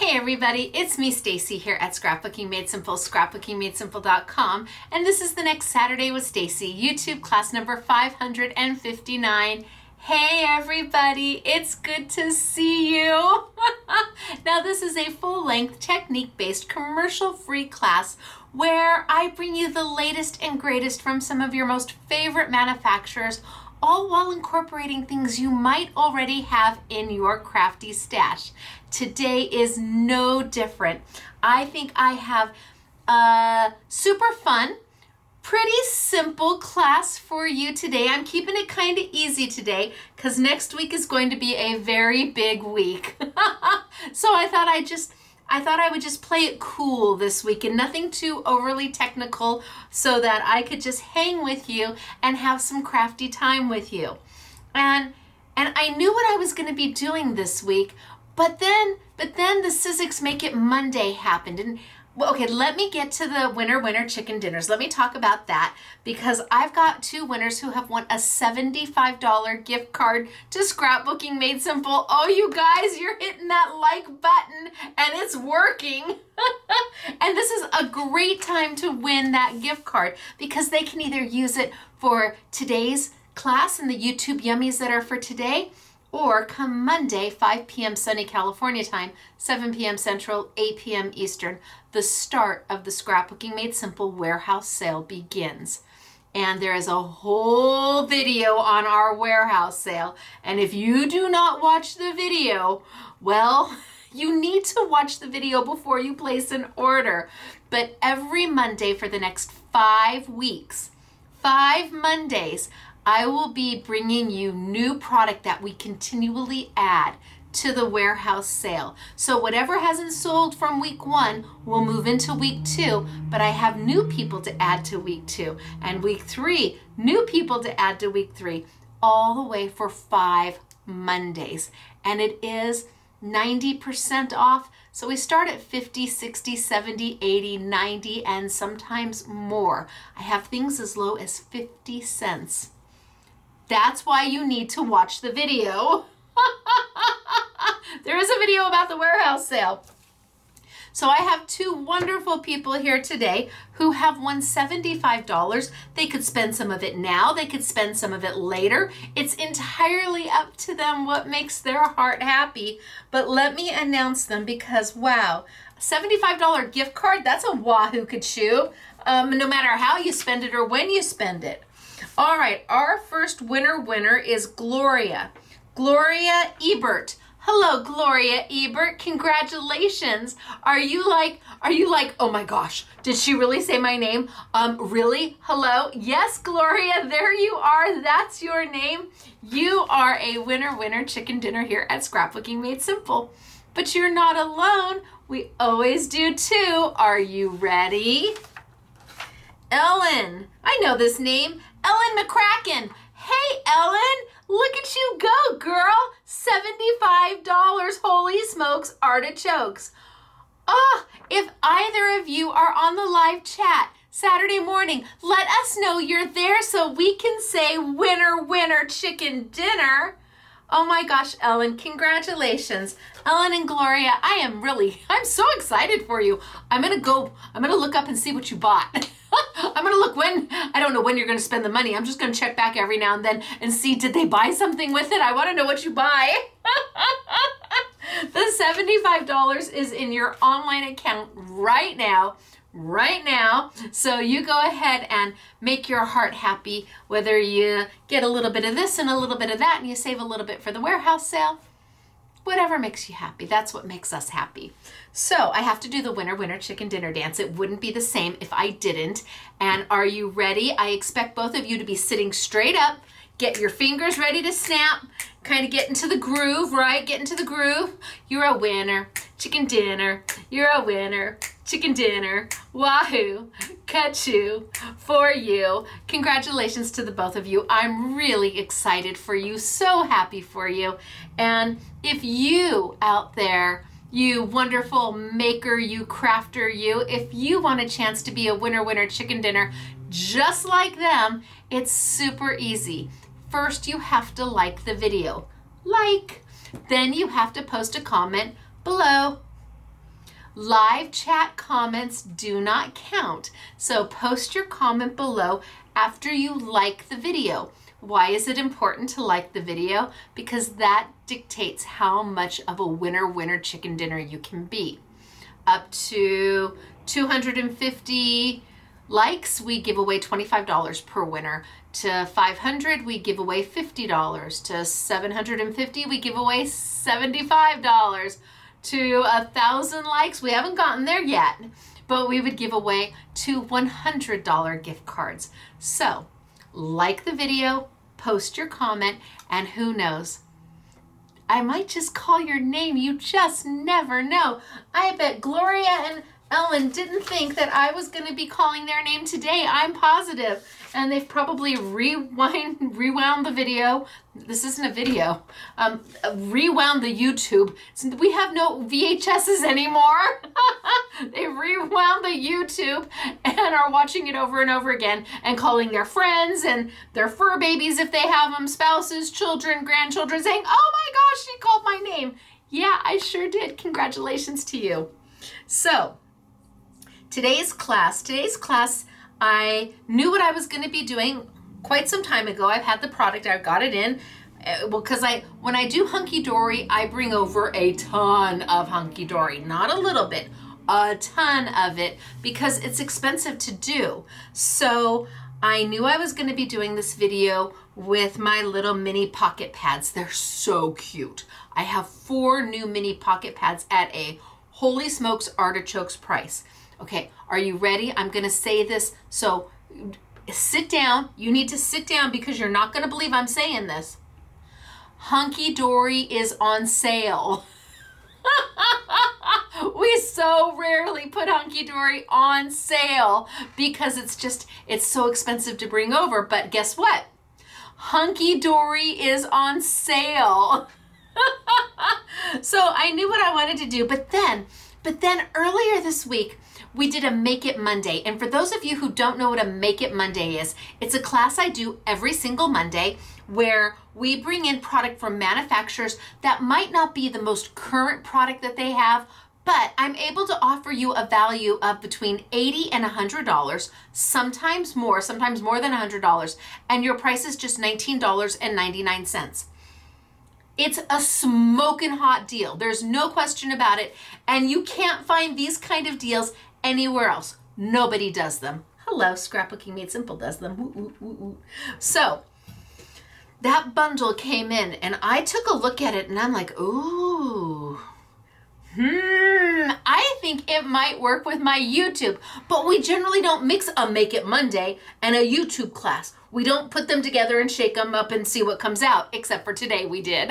Hey everybody, it's me Stacy here at Scrapbooking Made Simple, scrapbookingmadesimple.com, and this is the next Saturday with Stacy, YouTube class number 559. Hey everybody, it's good to see you. Now this is a full-length technique-based commercial-free class where I bring you the latest and greatest from some of your most favorite manufacturers, all while incorporating things you might already have in your crafty stash. Today is no different. I think I have a super fun, pretty simple class for you today. I'm keeping it kind of easy today because next week is going to be a very big week. So I thought I would just play it cool this week and nothing too overly technical so that I could just hang with you and have some crafty time with you. And I knew what I was going to be doing this week, but then the Sizzix Make It Monday happened. And well, okay, let me get to the winner chicken dinners. Let me talk about that because I've got two winners who have won a $75 gift card to Scrapbooking Made Simple. Oh, you guys, you're hitting that like button and it's working. And this is a great time to win that gift card because they can either use it for today's class and the YouTube Yummies that are for today, or come Monday, 5 p.m. sunny California time, 7 p.m. Central, 8 p.m. Eastern, the start of the Scrapbooking Made Simple warehouse sale begins. And there is a whole video on our warehouse sale. And if you do not watch the video, well, you need to watch the video before you place an order. But every Monday for the next 5 weeks, 5 Mondays, I will be bringing you new product that we continually add to the warehouse sale. So whatever hasn't sold from week 1 will move into week 2, but I have new people to add to week 2, and week 3, new people to add to week 3, all the way for 5 Mondays. And it is 90% off. So we start at 50, 60, 70, 80, 90, and sometimes more. I have things as low as 50 cents. That's why you need to watch the video. There is a video about the warehouse sale. So I have two wonderful people here today who have won $75. They could spend some of it now. They could spend some of it later. It's entirely up to them what makes their heart happy. But let me announce them because, wow, a $75 gift card, that's a wahoo kachoo, no matter how you spend it or when you spend it. All right, our first winner is Gloria Ebert. Hello, Gloria Ebert. Congratulations. Are you like, oh my gosh, did she really say my name? Really? Hello? Yes, Gloria, there you are. That's your name. You are a winner chicken dinner here at Scrapbooking Made Simple. But you're not alone. We always do too. Are you ready? Ellen. I know this name. Ellen McCracken. Hey, Ellen, look at you go, girl. $75. Holy smokes, artichokes. If either of you are on the live chat Saturday morning, let us know you're there so we can say winner chicken dinner. Oh my gosh, Ellen, congratulations. Ellen and Gloria, I'm so excited for you. I'm gonna look up and see what you bought. I'm gonna look I don't know when you're gonna spend the money. I'm just gonna check back every now and then and see, did they buy something with it? I wanna know what you buy. The $75 is in your online account right now. So you go ahead and make your heart happy, whether you get a little bit of this and a little bit of that and you save a little bit for the warehouse sale. Whatever makes you happy. That's what makes us happy. So I have to do the winner chicken dinner dance. It wouldn't be the same if I didn't. And are you ready? I expect both of you to be sitting straight up. Get your fingers ready to snap. Kind of get into the groove, right? Get into the groove. You're a winner. Chicken dinner. You're a winner. Chicken dinner. Wahoo. Kachoo. For you. Congratulations to the both of you. I'm really excited for you. So happy for you. And if you out there, you wonderful maker, you crafter, if you want a chance to be a winner chicken dinner just like them, it's super easy. First, you have to like the video. Then you have to post a comment below. Live chat comments do not count. So post your comment below after you like the video. Why is it important to like the video? Because that dictates how much of a winner chicken dinner you can be. Up to 250 likes, we give away $25 per winner. To 500, we give away $50. To 750, we give away $75. To 1,000 likes, we haven't gotten there yet, but we would give away two $100 gift cards. So, like the video, post your comment, and who knows, I might just call your name. You just never know. I bet Gloria and Ellen didn't think that I was going to be calling their name today. I'm positive. And they've probably rewound the video. This isn't a video. Rewound the YouTube. We have no VHSs anymore. They rewound the YouTube and are watching it over and over again and calling their friends and their fur babies if they have them, spouses, children, grandchildren, saying, oh my gosh, she called my name. Yeah, I sure did. Congratulations to you. So, Today's class, I knew what I was going to be doing quite some time ago. I've had the product, I've got it in. Well, because when I do Hunky Dory, I bring over a ton of Hunky Dory, not a little bit, a ton of it, because it's expensive to do. So I knew I was going to be doing this video with my little mini pocket pads. They're so cute. I have 4 new mini pocket pads at a holy smokes artichokes price. Okay, are you ready? I'm going to say this. So sit down. You need to sit down because you're not going to believe I'm saying this. Hunky Dory is on sale. We so rarely put Hunky Dory on sale because it's so expensive to bring over. But guess what? Hunky Dory is on sale. So I knew what I wanted to do, but then earlier this week, we did a Make It Monday. And for those of you who don't know what a Make It Monday is, it's a class I do every single Monday where we bring in product from manufacturers that might not be the most current product that they have, but I'm able to offer you a value of between $80 and $100, sometimes more than $100, and your price is just $19.99. It's a smoking hot deal. There's no question about it. And you can't find these kind of deals anywhere else. Nobody does them. Hello, Scrapbooking Made Simple does them. Ooh, ooh, ooh, ooh. So that bundle came in and I took a look at it and I'm like, ooh, I think it might work with my YouTube. But we generally don't mix a Make It Monday and a YouTube class. We don't put them together and shake them up and see what comes out, except for today we did.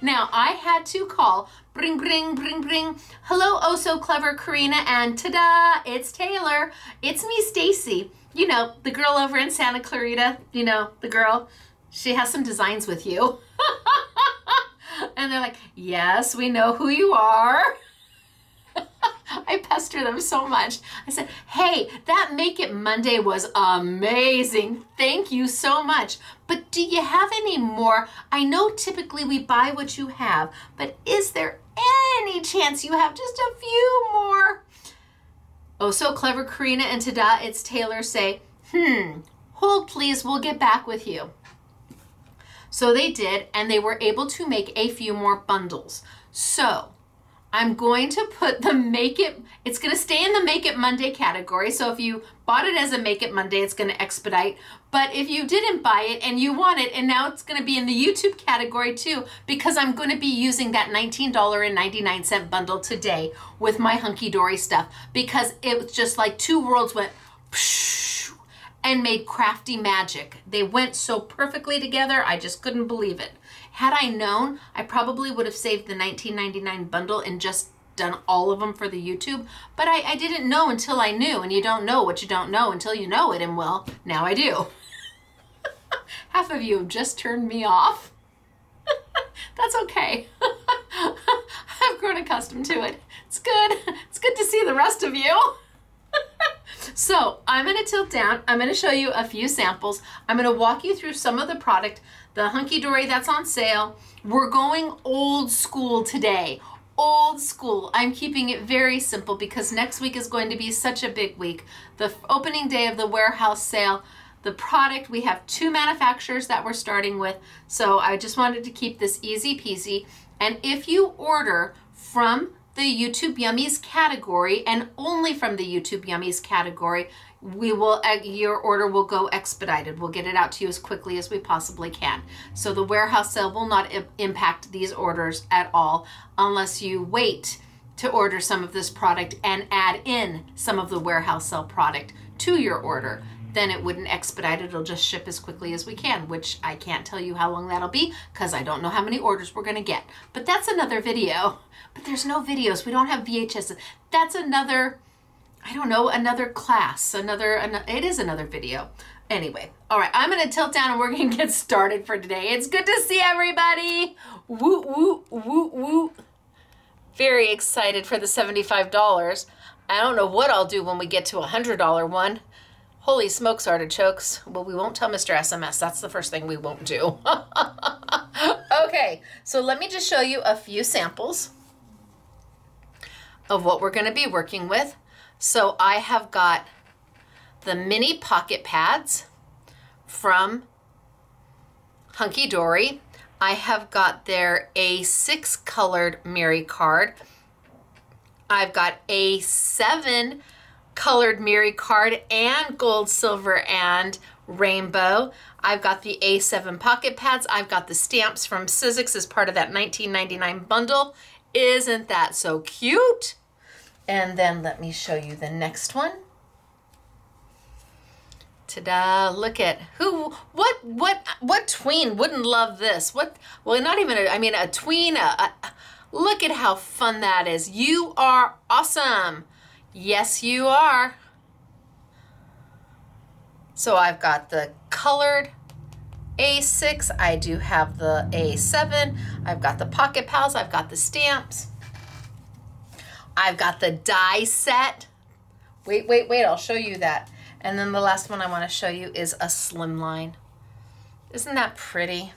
Now, I had to call, bring, bring, bring, bring. Hello, oh so clever Karina, and ta-da, it's Taylor. It's me, Stacy. You know, the girl over in Santa Clarita, you know, the girl. She has some designs with you. And they're like, yes, we know who you are. I pester them so much. I said, hey, that Make It Monday was amazing. Thank you so much. But do you have any more? I know typically we buy what you have, but is there any chance you have just a few more? Oh, so clever Karina and Tada, it's Taylor say, hold please, we'll get back with you. So they did, and they were able to make a few more bundles. So I'm going to put it's going to stay in the Make It Monday category. So if you bought it as a Make It Monday, it's going to expedite. But if you didn't buy it and you want it, and now it's going to be in the YouTube category too, because I'm going to be using that $19.99 bundle today with my Hunky Dory stuff, because it was just like 2 worlds went and made crafty magic. They went so perfectly together, I just couldn't believe it. Had I known, I probably would have saved the $19.99 bundle and just done all of them for the YouTube, but I didn't know until I knew, and you don't know what you don't know until you know it, and well, now I do. Half of you have just turned me off. That's okay. I've grown accustomed to it. It's good. It's good to see the rest of you. So I'm going to tilt down. I'm going to show you a few samples. I'm going to walk you through some of the product, the Hunky Dory that's on sale. We're going old school today. old school. I'm keeping it very simple because next week is going to be such a big week. The opening day of the warehouse sale, the product, we have 2 manufacturers that we're starting with. So I just wanted to keep this easy peasy. And if you order from the YouTube Yummies category and only from the YouTube Yummies category, your order will go expedited. We'll get it out to you as quickly as we possibly can. So the warehouse sale will not impact these orders at all unless you wait to order some of this product and add in some of the warehouse sale product to your order. Then it wouldn't expedite it. It'll just ship as quickly as we can, which I can't tell you how long that'll be because I don't know how many orders we're going to get. But that's another video. But there's no videos. We don't have VHS. That's another, I don't know, another class, it is another video. Anyway, all right, I'm gonna tilt down and we're gonna get started for today. It's good to see everybody. Woo, woo, woo, woo. Very excited for the $75. I don't know what I'll do when we get to a $100 one. Holy smokes, artichokes. Well, we won't tell Mr. SMS. That's the first thing we won't do. Okay, so let me just show you a few samples of what we're gonna be working with. So I have got the mini pocket pads from Hunky Dory. I have got their A6 colored Mary card. I've got A7 colored Mary card and gold, silver, and rainbow. I've got the A7 pocket pads. I've got the stamps from Sizzix as part of that $19.99 bundle. Isn't that so cute? And then let me show you the next one. Ta-da, look at what tween wouldn't love this? Well, not even a tween, look at how fun that is. You are awesome. Yes, you are. So I've got the colored A6. I do have the A7. I've got the pocket pals. I've got the stamps. I've got the die set. Wait, I'll show you that. And then the last one I want to show you is a slimline. Isn't that pretty?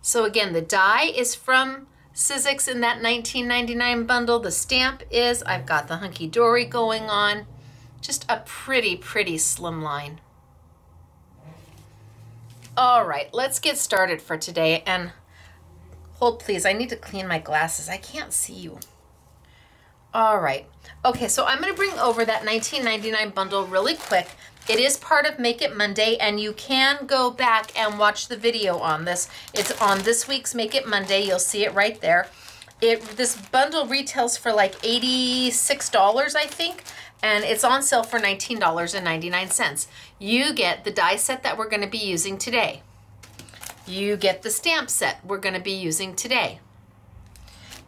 So again, the die is from Sizzix in that $19.99 bundle. The stamp is, I've got the Hunky Dory going on. Just a pretty, pretty slimline. All right, let's get started for today. And hold please, I need to clean my glasses. I can't see you. All right. Okay, so I'm going to bring over that $19.99 bundle really quick. It is part of Make It Monday, and you can go back and watch the video on this. It's on this week's Make It Monday. You'll see it right there. This bundle retails for like $86, I think, and it's on sale for $19.99. You get the die set that we're going to be using today. You get the stamp set we're going to be using today.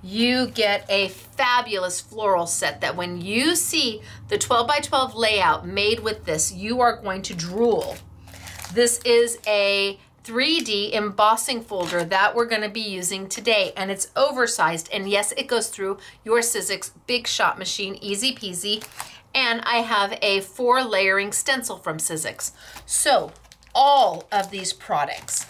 You get a fabulous floral set that when you see the 12 by 12 layout made with this, you are going to drool. This is a 3D embossing folder that we're going to be using today, and it's oversized, and yes, it goes through your Sizzix Big Shot machine, easy peasy. And I have a 4 layering stencil from Sizzix. So all of these products,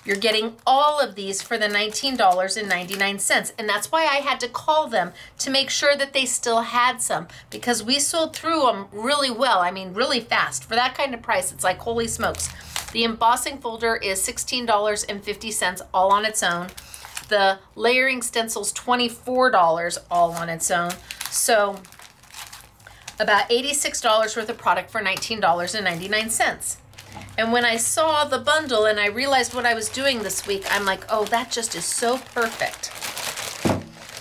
you're getting all of these for the $19.99. And that's why I had to call them to make sure that they still had some, because we sold through them really well. I mean, really fast. For that kind of price, it's like, holy smokes. The embossing folder is $16.50 all on its own. The layering stencil's $24 all on its own. So about $86 worth of product for $19.99. And when I saw the bundle and I realized what I was doing this week, I'm like, oh, that just is so perfect.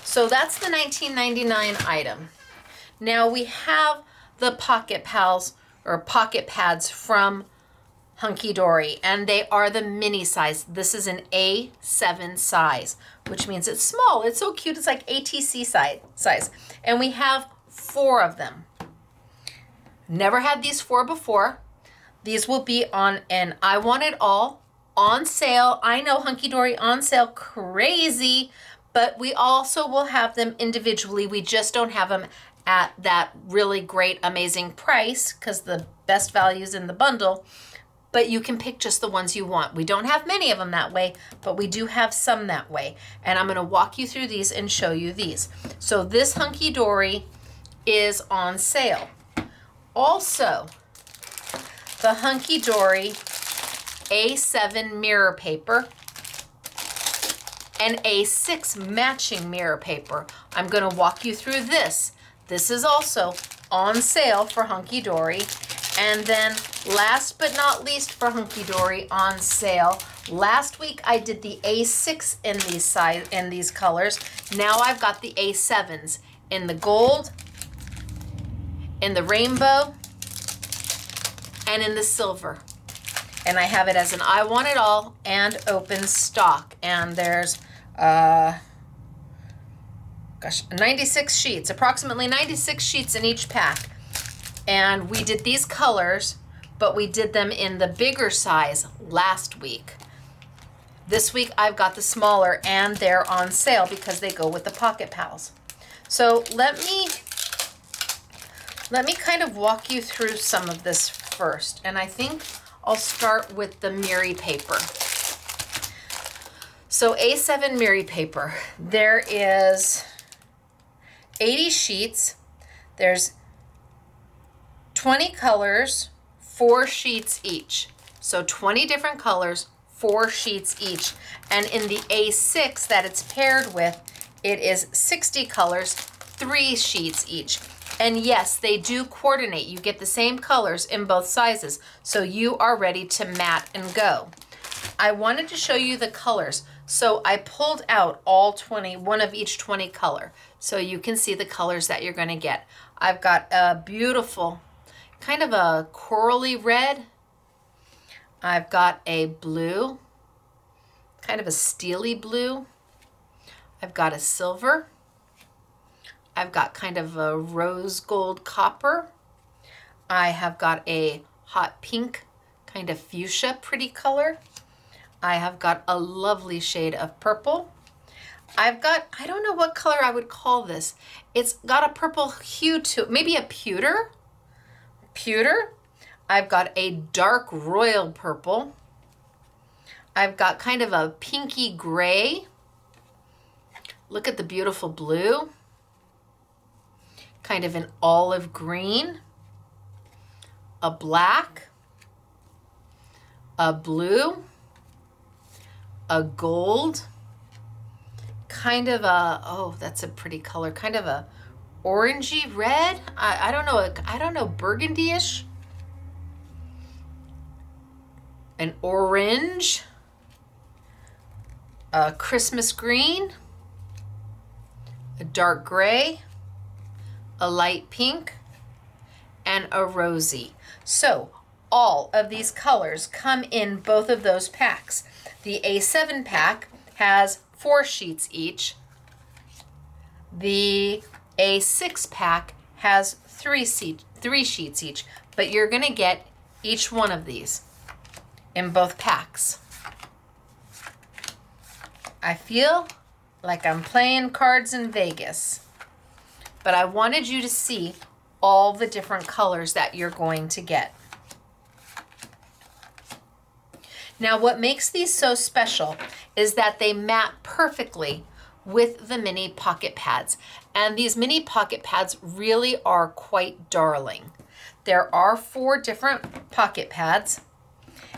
So that's the $19.99 item. Now we have the Pocket Pals or Pocket Pads from Hunky Dory, and they are the mini size. This is an A7 size, which means it's small. It's so cute. It's like ATC size. And we have 4 of them. Never had these 4 before. These will be on an I Want It All on sale. I know Hunky Dory on sale, crazy, but we also will have them individually. We just don't have them at that really great, amazing price because the best value is in the bundle. but you can pick just the ones you want. We don't have many of them that way, but we do have some that way. And I'm gonna walk you through these and show you these. So this Hunky Dory is on sale. Also, the Hunky Dory A7 mirror paper and A6 matching mirror paper. I'm gonna walk you through this. This is also on sale for Hunky Dory. And then last but not least for Hunky Dory on sale, last week I did the A6 in these colors. Now I've got the A7s in the gold, in the rainbow, and in the silver. And I have it as an I want it all and open stock. And there's 96 sheets, approximately 96 sheets in each pack. And we did these colors, but we did them in the bigger size last week. This week I've got the smaller, and they're on sale because they go with the Pocket Pals. So let me kind of walk you through some of this first. And I think I'll start with the Miri paper. So A7 Miri paper, there is 80 sheets. There's 20 colors, 4 sheets each. So 20 different colors, 4 sheets each. And in the A6 that it's paired with, it is 60 colors, 3 sheets each. And yes, they do coordinate. You get the same colors in both sizes. So you are ready to mat and go. I wanted to show you the colors. So I pulled out all 20, one of each 20 color. So you can see the colors that you're gonna get. I've got a beautiful, kind of a corally red. I've got a blue, kind of a steely blue. I've got a silver. I've got kind of a rose gold copper. I have got a hot pink, kind of fuchsia pretty color. I have got a lovely shade of purple. I've got, I don't know what color I would call this. It's got a purple hue to it, maybe a pewter. I've got a dark royal purple. I've got kind of a pinky gray. Look at the beautiful blue. Kind of an olive green. A black. A blue. A gold. Kind of a, oh, that's a pretty color. Kind of a orangey red. I don't know, burgundy-ish. An orange. A Christmas green. A dark gray. A light pink. And a rosy. So all of these colors come in both of those packs. The A7 pack has 4 sheets each. The A6 pack has 3 sheets each, but you're gonna get each one of these in both packs. I feel like I'm playing cards in Vegas, but I wanted you to see all the different colors that you're going to get. Now, what makes these so special is that they mat perfectly with the mini pocket pads. And these mini pocket pads really are quite darling. There are 4 different pocket pads,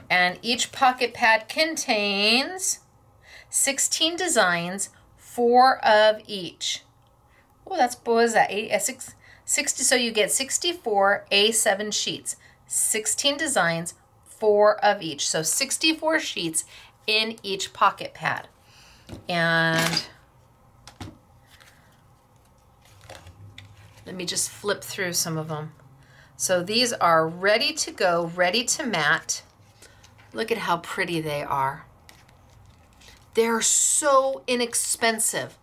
and each pocket pad contains 16 designs, 4 of each. Oh, what is that? 60, so you get 64 A7 sheets, 16 designs, 4 of each. So 64 sheets in each pocket pad. And let me just flip through some of them. So these are ready to go, ready to mat. Look at how pretty they are. They're so inexpensive.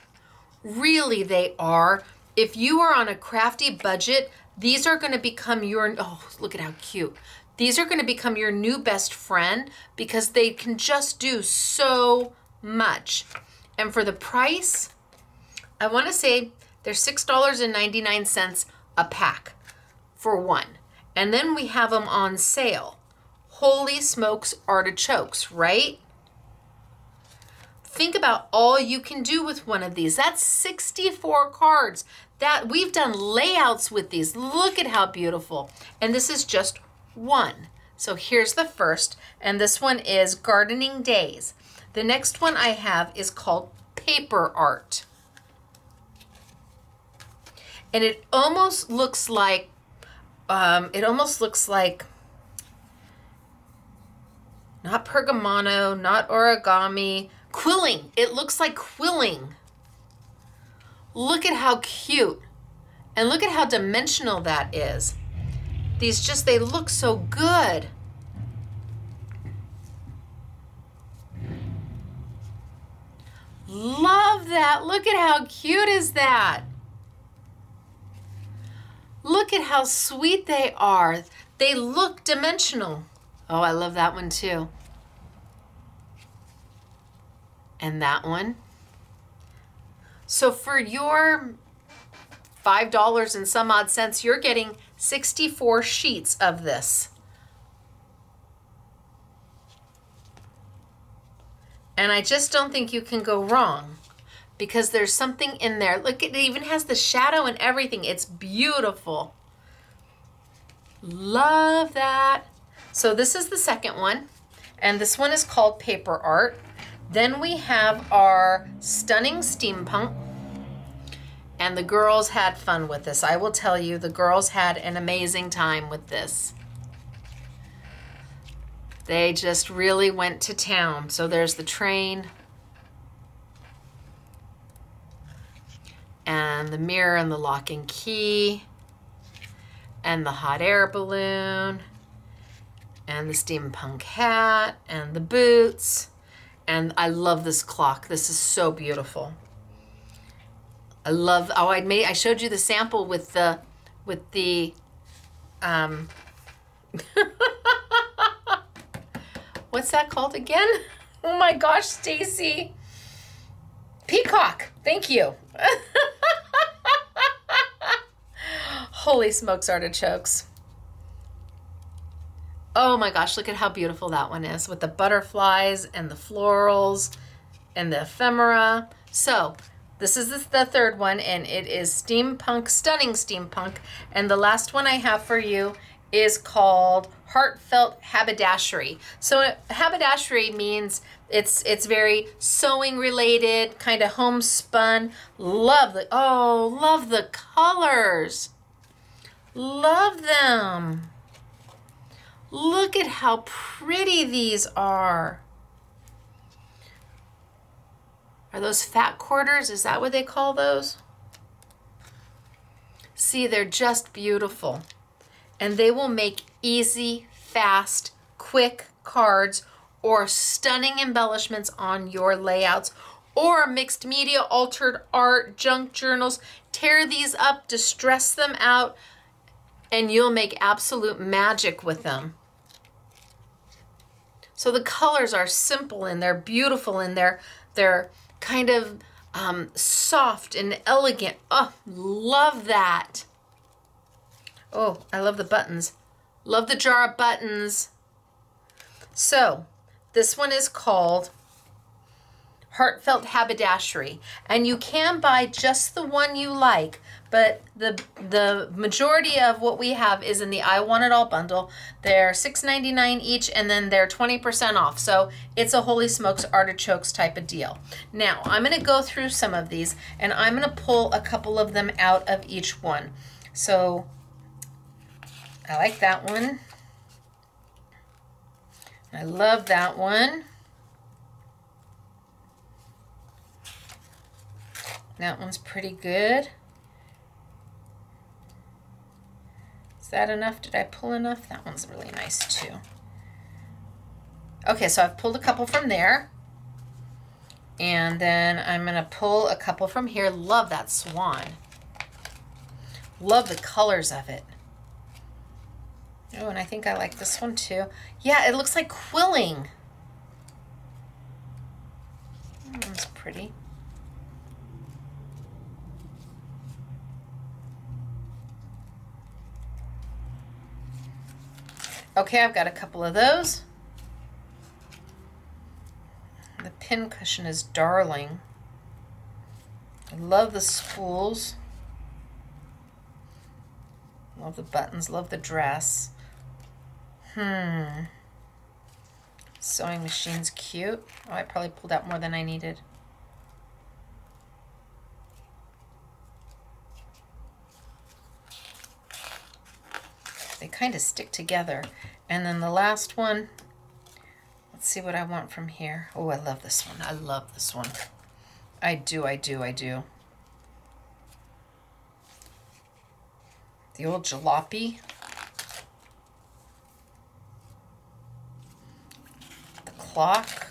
Really, they are. If you are on a crafty budget, these are going to become your, oh, look at how cute. These are going to become your new best friend because they can just do so much. And for the price, I want to say they're $6.99 a pack for one. And then we have them on sale. Holy smokes, artichokes, right? Think about all you can do with one of these. That's 64 cards. That we've done layouts with these. Look at how beautiful. And this is just one. So here's the first, and this one is Gardening Days. The next one I have is called Paper Art. And it almost looks like, not pergamano, not origami, quilling. It looks like quilling. Look at how cute. And look at how dimensional that is. These just, they look so good. Love that. Look at how cute is that. Look at how sweet they are. They look dimensional. Oh, I love that one too. And that one. So for your $5 and some odd cents, you're getting 64 sheets of this. And I just don't think you can go wrong because there's something in there. Look, it even has the shadow and everything. It's beautiful. Love that. So this is the second one, and this one is called Paper Art. Then we have our Stunning Steampunk, and the girls had fun with this. I will tell you, the girls had an amazing time with this. They just really went to town. So there's the train and the mirror and the lock and key and the hot air balloon and the steampunk hat and the boots. And I love this clock. This is so beautiful. I love, oh, I showed you the sample with the what's that called again? Oh my gosh, Stacy. Peacock, thank you. Holy smokes, artichokes. Oh my gosh, look at how beautiful that one is with the butterflies and the florals and the ephemera. So this is the third one, and it is Steampunk, Stunning Steampunk. And the last one I have for you is called Heartfelt Haberdashery. So haberdashery means it's very sewing related, kind of homespun. Love the colors. Love them. Look at how pretty these are. Are those fat quarters? Is that what they call those? See, they're just beautiful. And they will make easy, fast, quick cards or stunning embellishments on your layouts or mixed media, altered art, junk journals. Tear these up, distress them out, and you'll make absolute magic with them. So the colors are simple and they're beautiful and they're kind of soft and elegant. Oh, love that. Oh, I love the buttons. Love the jar of buttons. So this one is called Heartfelt Haberdashery, and you can buy just the one you like, but the majority of what we have is in the I Want It All bundle. They're $6.99 each, and then they're 20% off. So it's a holy smokes artichokes type of deal. Now I'm going to go through some of these, and I'm going to pull a couple of them out of each one. So I like that one. I love that one. That one's pretty good. Is that enough? Did I pull enough? That one's really nice too. Okay, so I've pulled a couple from there. And then I'm going to pull a couple from here. Love that swan. Love the colors of it. Oh, and I think I like this one too. Yeah, it looks like quilling. That's pretty. Okay, I've got a couple of those. The pin cushion is darling. I love the spools. Love the buttons, love the dress. Sewing machine's cute. Oh, I probably pulled out more than I needed. They kind of stick together. And then the last one, let's see what I want from here. Oh, I love this one. I love this one. I do. The old jalopy. The clock.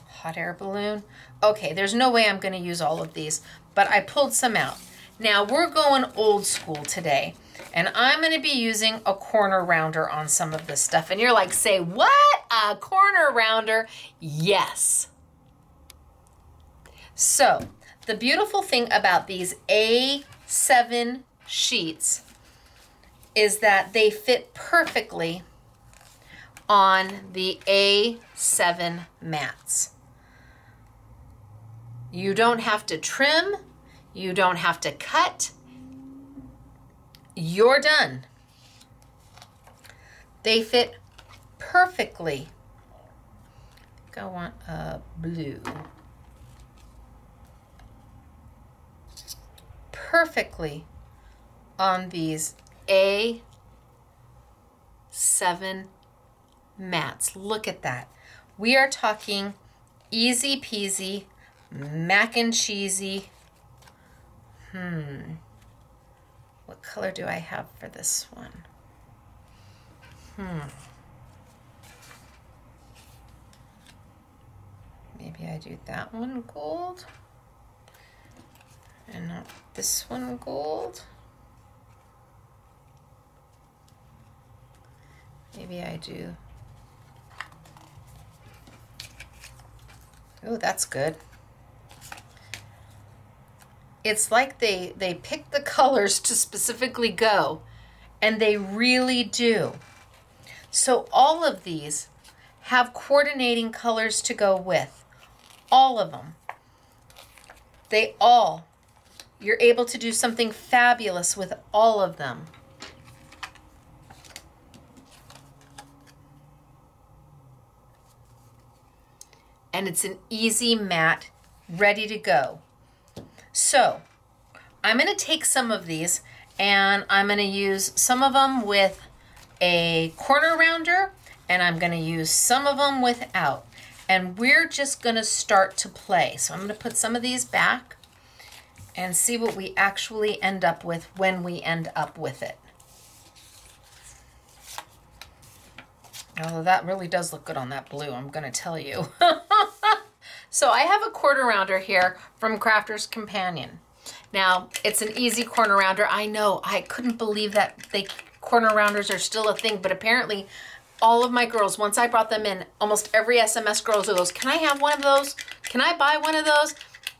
Hot air balloon. Okay, there's no way I'm going to use all of these, but I pulled some out. Now we're going old school today, and I'm going to be using a corner rounder on some of this stuff. And you're like, say what? A corner rounder? Yes. So the beautiful thing about these A7 sheets is that they fit perfectly on the A7 mats. You don't have to trim. You don't have to cut. You're done. They fit perfectly. I think I want a blue. Perfectly on these A7 mats. Look at that. We are talking easy peasy, mac and cheesy. What color do I have for this one? Maybe I do that one gold and not this one gold. Maybe I do. Oh, that's good. It's like they pick the colors to specifically go, and they really do. So all of these have coordinating colors to go with. All of them. You're able to do something fabulous with all of them. And it's an easy mat, ready to go. So I'm going to take some of these and I'm going to use some of them with a corner rounder, and I'm going to use some of them without. And we're just going to start to play. So I'm going to put some of these back and see what we actually end up with when we end up with it. Although that really does look good on that blue, I'm going to tell you. So I have a corner rounder here from Crafter's Companion. Now, it's an easy corner rounder. I know, I couldn't believe that corner rounders are still a thing, but apparently all of my girls, once I brought them in, almost every SMS girl goes, can I have one of those? Can I buy one of those?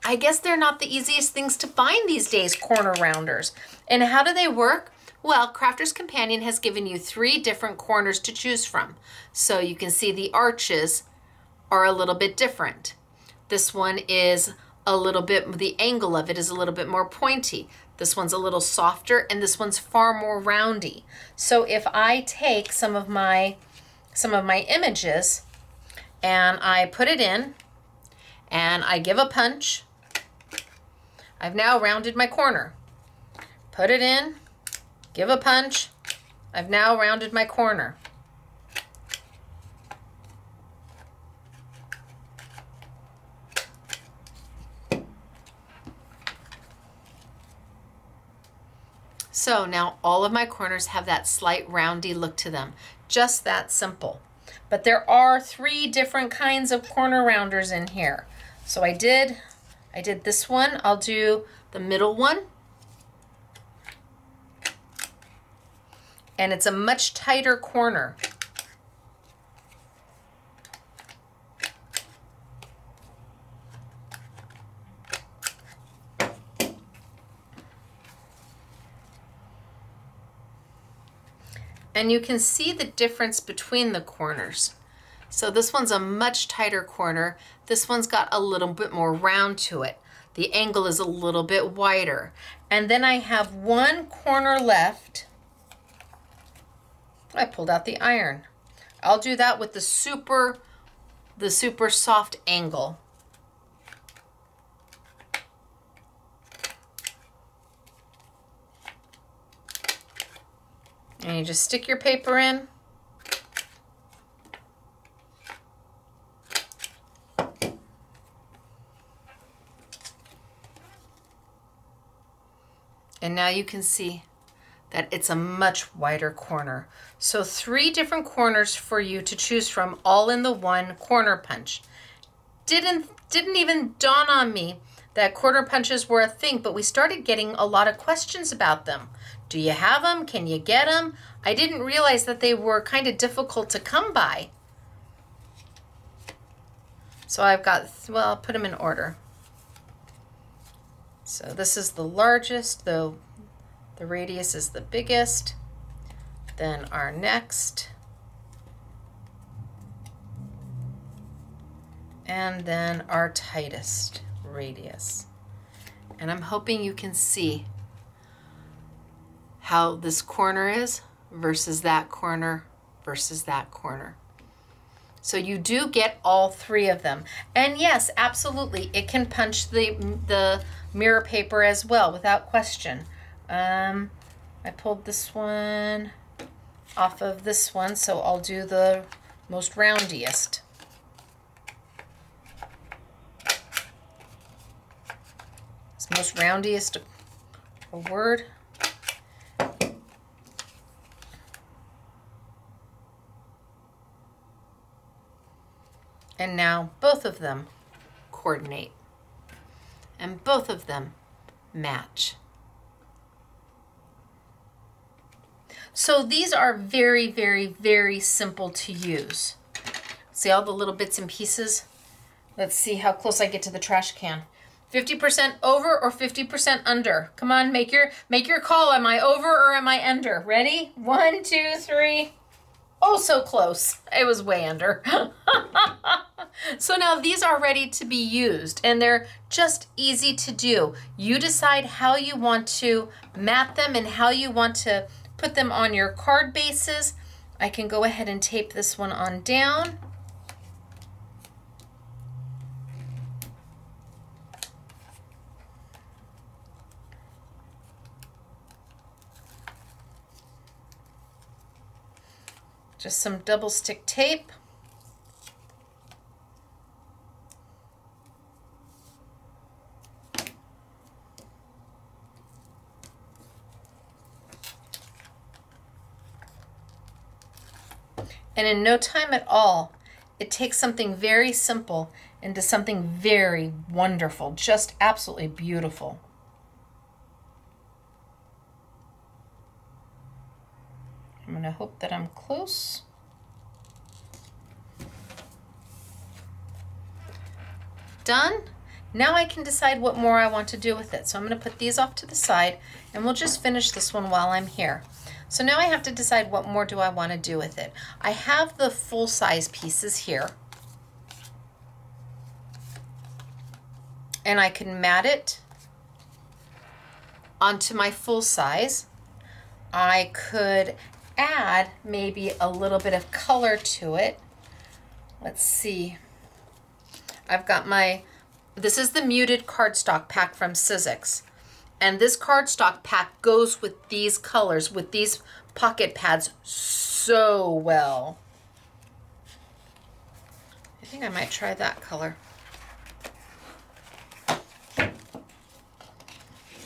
I guess they're not the easiest things to find these days, corner rounders. And how do they work? Well, Crafter's Companion has given you 3 different corners to choose from. So you can see the arches are a little bit different. This one is a little bit, the angle of it is a little bit more pointy. This one's a little softer, and this one's far more roundy. So if I take some of my images and I put it in and I give a punch, I've now rounded my corner. Put it in, give a punch, I've now rounded my corner. So now all of my corners have that slight roundy look to them. Just that simple. But there are 3 different kinds of corner rounders in here. So I did this one. I'll do the middle one. And it's a much tighter corner. And you can see the difference between the corners. So this one's a much tighter corner. This one's got a little bit more round to it. The angle is a little bit wider. And then I have one corner left. I pulled out the iron. I'll do that with the super soft angle. And you just stick your paper in. And now you can see that it's a much wider corner. So 3 different corners for you to choose from, all in the one corner punch. Didn't even dawn on me that corner punches were a thing, but we started getting a lot of questions about them. Do you have them? Can you get them? I didn't realize that they were kind of difficult to come by. So I've got, well, I'll put them in order. So this is the largest, the radius is the biggest. Then our next. And then our tightest radius. And I'm hoping you can see how this corner is versus that corner versus that corner. So you do get all 3 of them. And yes, absolutely, it can punch the mirror paper as well, without question. I pulled this one off of this one, so I'll do the most roundiest. It's most roundiest a word. And now both of them coordinate. And both of them match. So these are very, very, very simple to use. See all the little bits and pieces? Let's see how close I get to the trash can. 50% over or 50% under? Come on, make your call. Am I over or am I under? Ready? 1, 2, 3. Oh, so close. It was way under. So now these are ready to be used, and they're just easy to do. You decide how you want to mat them and how you want to put them on your card bases. I can go ahead and tape this one on down. Just some double stick tape. And in no time at all, it takes something very simple into something very wonderful, just absolutely beautiful. I'm going to hope that I'm close. Done. Now I can decide what more I want to do with it. So I'm going to put these off to the side, and we'll just finish this one while I'm here. So now I have to decide what more do I want to do with it. I have the full-size pieces here. And I can mat it onto my full size. I could add maybe a little bit of color to it. Let's see. I've got this is the muted cardstock pack from Sizzix. And this cardstock pack goes with these colors, with these pocket pads so well. I think I might try that color.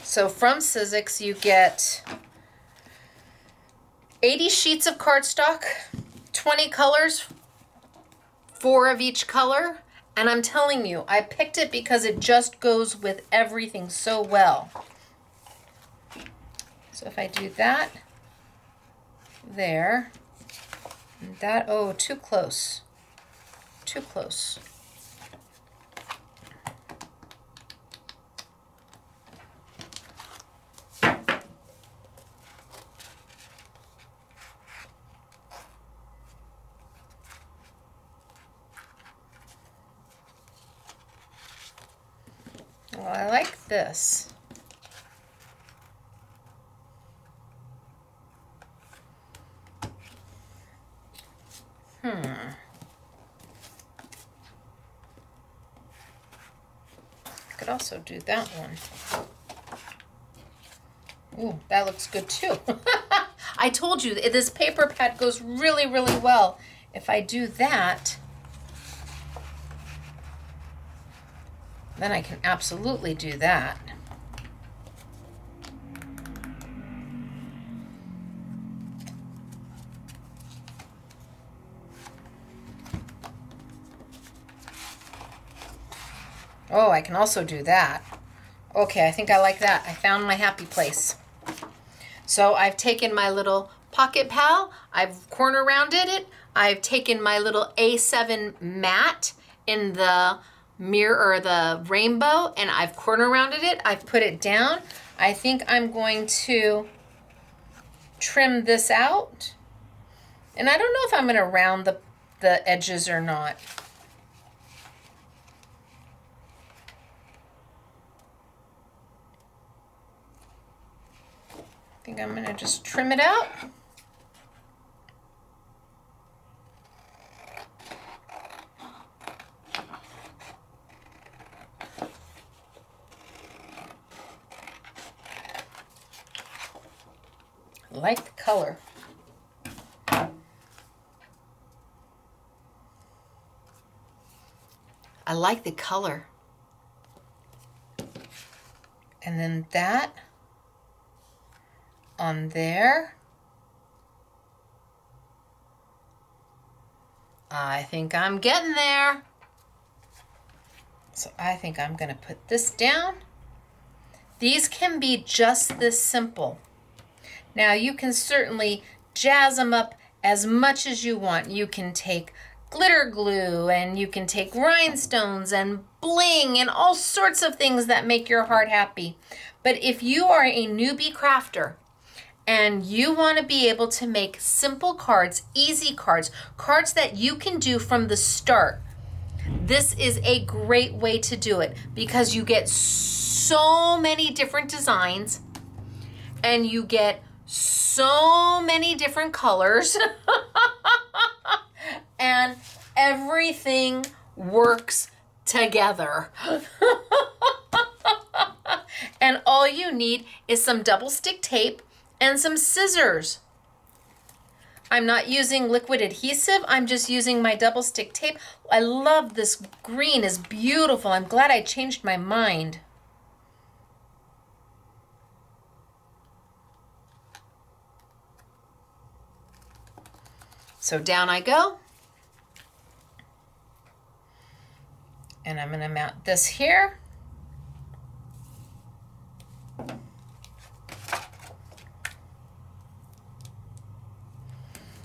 So from Sizzix, you get 80 sheets of cardstock, 20 colors, 4 of each color. And I'm telling you, I picked it because it just goes with everything so well. So if I do that, there, and that, oh, too close, too close. I like this. Could also do that one. Ooh, that looks good too. I told you, this paper pad goes really, really well. If I do that, then I can absolutely do that. Oh, I can also do that. Okay, I think I like that. I found my happy place. So I've taken my little pocket pal, I've corner rounded it, I've taken my little A7 mat in the mirror or the rainbow, and I've corner rounded it, I've put it down. I think I'm going to trim this out. And I don't know if I'm gonna round the edges or not. I think I'm gonna just trim it out. I like the color. I like the color. And then that on there. I think I'm getting there. So I think I'm going to put this down. These can be just this simple. Now you can certainly jazz them up as much as you want. You can take glitter glue and you can take rhinestones and bling and all sorts of things that make your heart happy. But if you are a newbie crafter and you want to be able to make simple cards, easy cards, cards that you can do from the start, this is a great way to do it because you get so many different designs and you get so many different colors and everything works together. And all you need is some double stick tape and some scissors. I'm not using liquid adhesive. I'm just using my double stick tape. I love this green, is beautiful. I'm glad I changed my mind. So down I go. And I'm going to mount this here.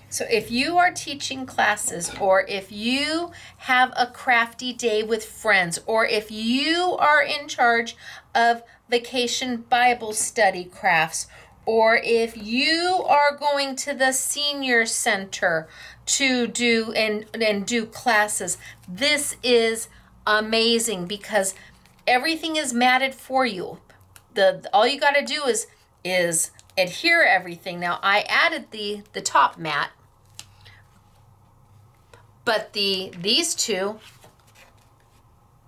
So if you are teaching classes, or if you have a crafty day with friends, or if you are in charge of vacation Bible study crafts, or if you are going to the senior center to do and do classes, this is amazing because everything is matted for you. All you got to do is adhere everything. Now I added the top mat. But these two,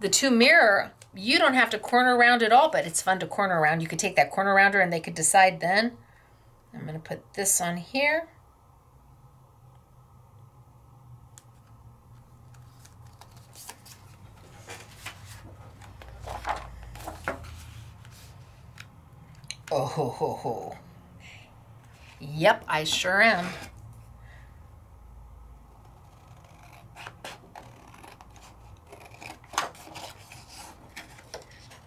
the two mirror, you don't have to corner around at all, but it's fun to corner around. You could take that corner rounder and they could decide then. I'm going to put this on here. Oh ho ho ho. Yep, I sure am.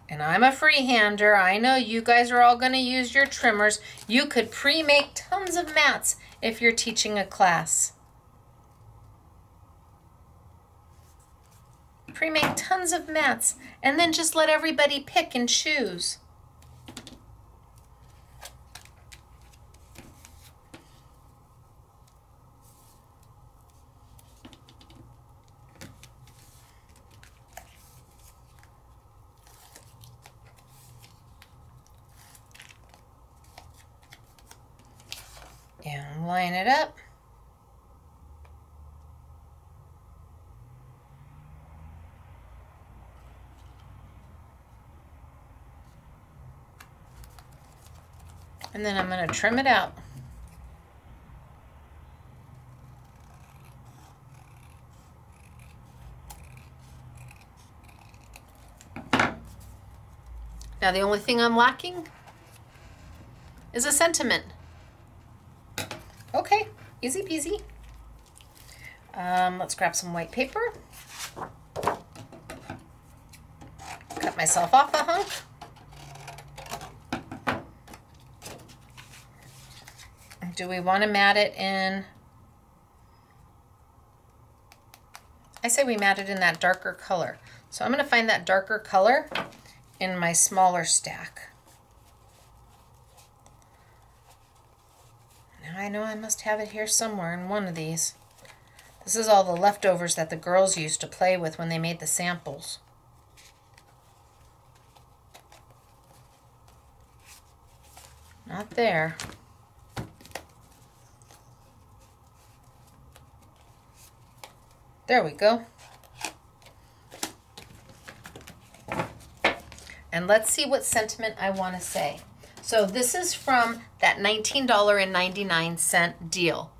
And I'm a freehander. I know you guys are all going to use your trimmers. You could pre-make tons of mats if you're teaching a class. Pre-make tons of mats and then just let everybody pick and choose. line it up. And then I'm going to trim it out. Now the only thing I'm lacking is a sentiment. Okay, easy peasy. Let's grab some white paper. Cut myself off a hunk. Do we want to mat it in? I say we mat it in that darker color. So I'm going to find that darker color in my smaller stack. Now I know I must have it here somewhere in one of these. This is all the leftovers that the girls used to play with when they made the samples. Not there. There we go. And let's see what sentiment I want to say. So this is from that $19.99 deal.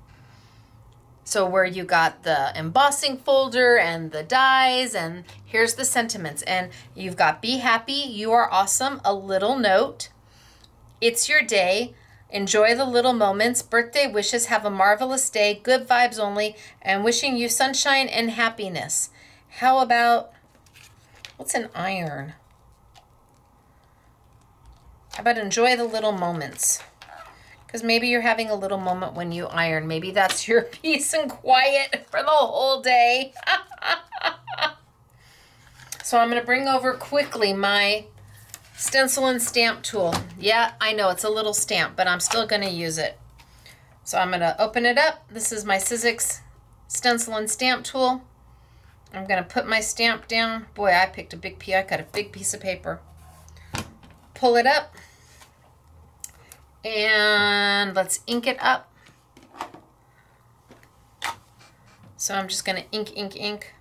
So where you got the embossing folder and the dies, and here's the sentiments. And you've got be happy, you are awesome, a little note, it's your day, enjoy the little moments, birthday wishes, have a marvelous day, good vibes only, and wishing you sunshine and happiness. How about, what's an iron? How about enjoy the little moments? Because maybe you're having a little moment when you iron. Maybe that's your peace and quiet for the whole day. So I'm going to bring over quickly my stencil and stamp tool. Yeah, I know it's a little stamp, but I'm still going to use it. So I'm going to open it up. This is my Sizzix stencil and stamp tool. I'm going to put my stamp down. Boy, I picked a big piece. I cut a big piece of paper. Pull it up. And let's ink it up. So I'm just going to ink, ink, ink.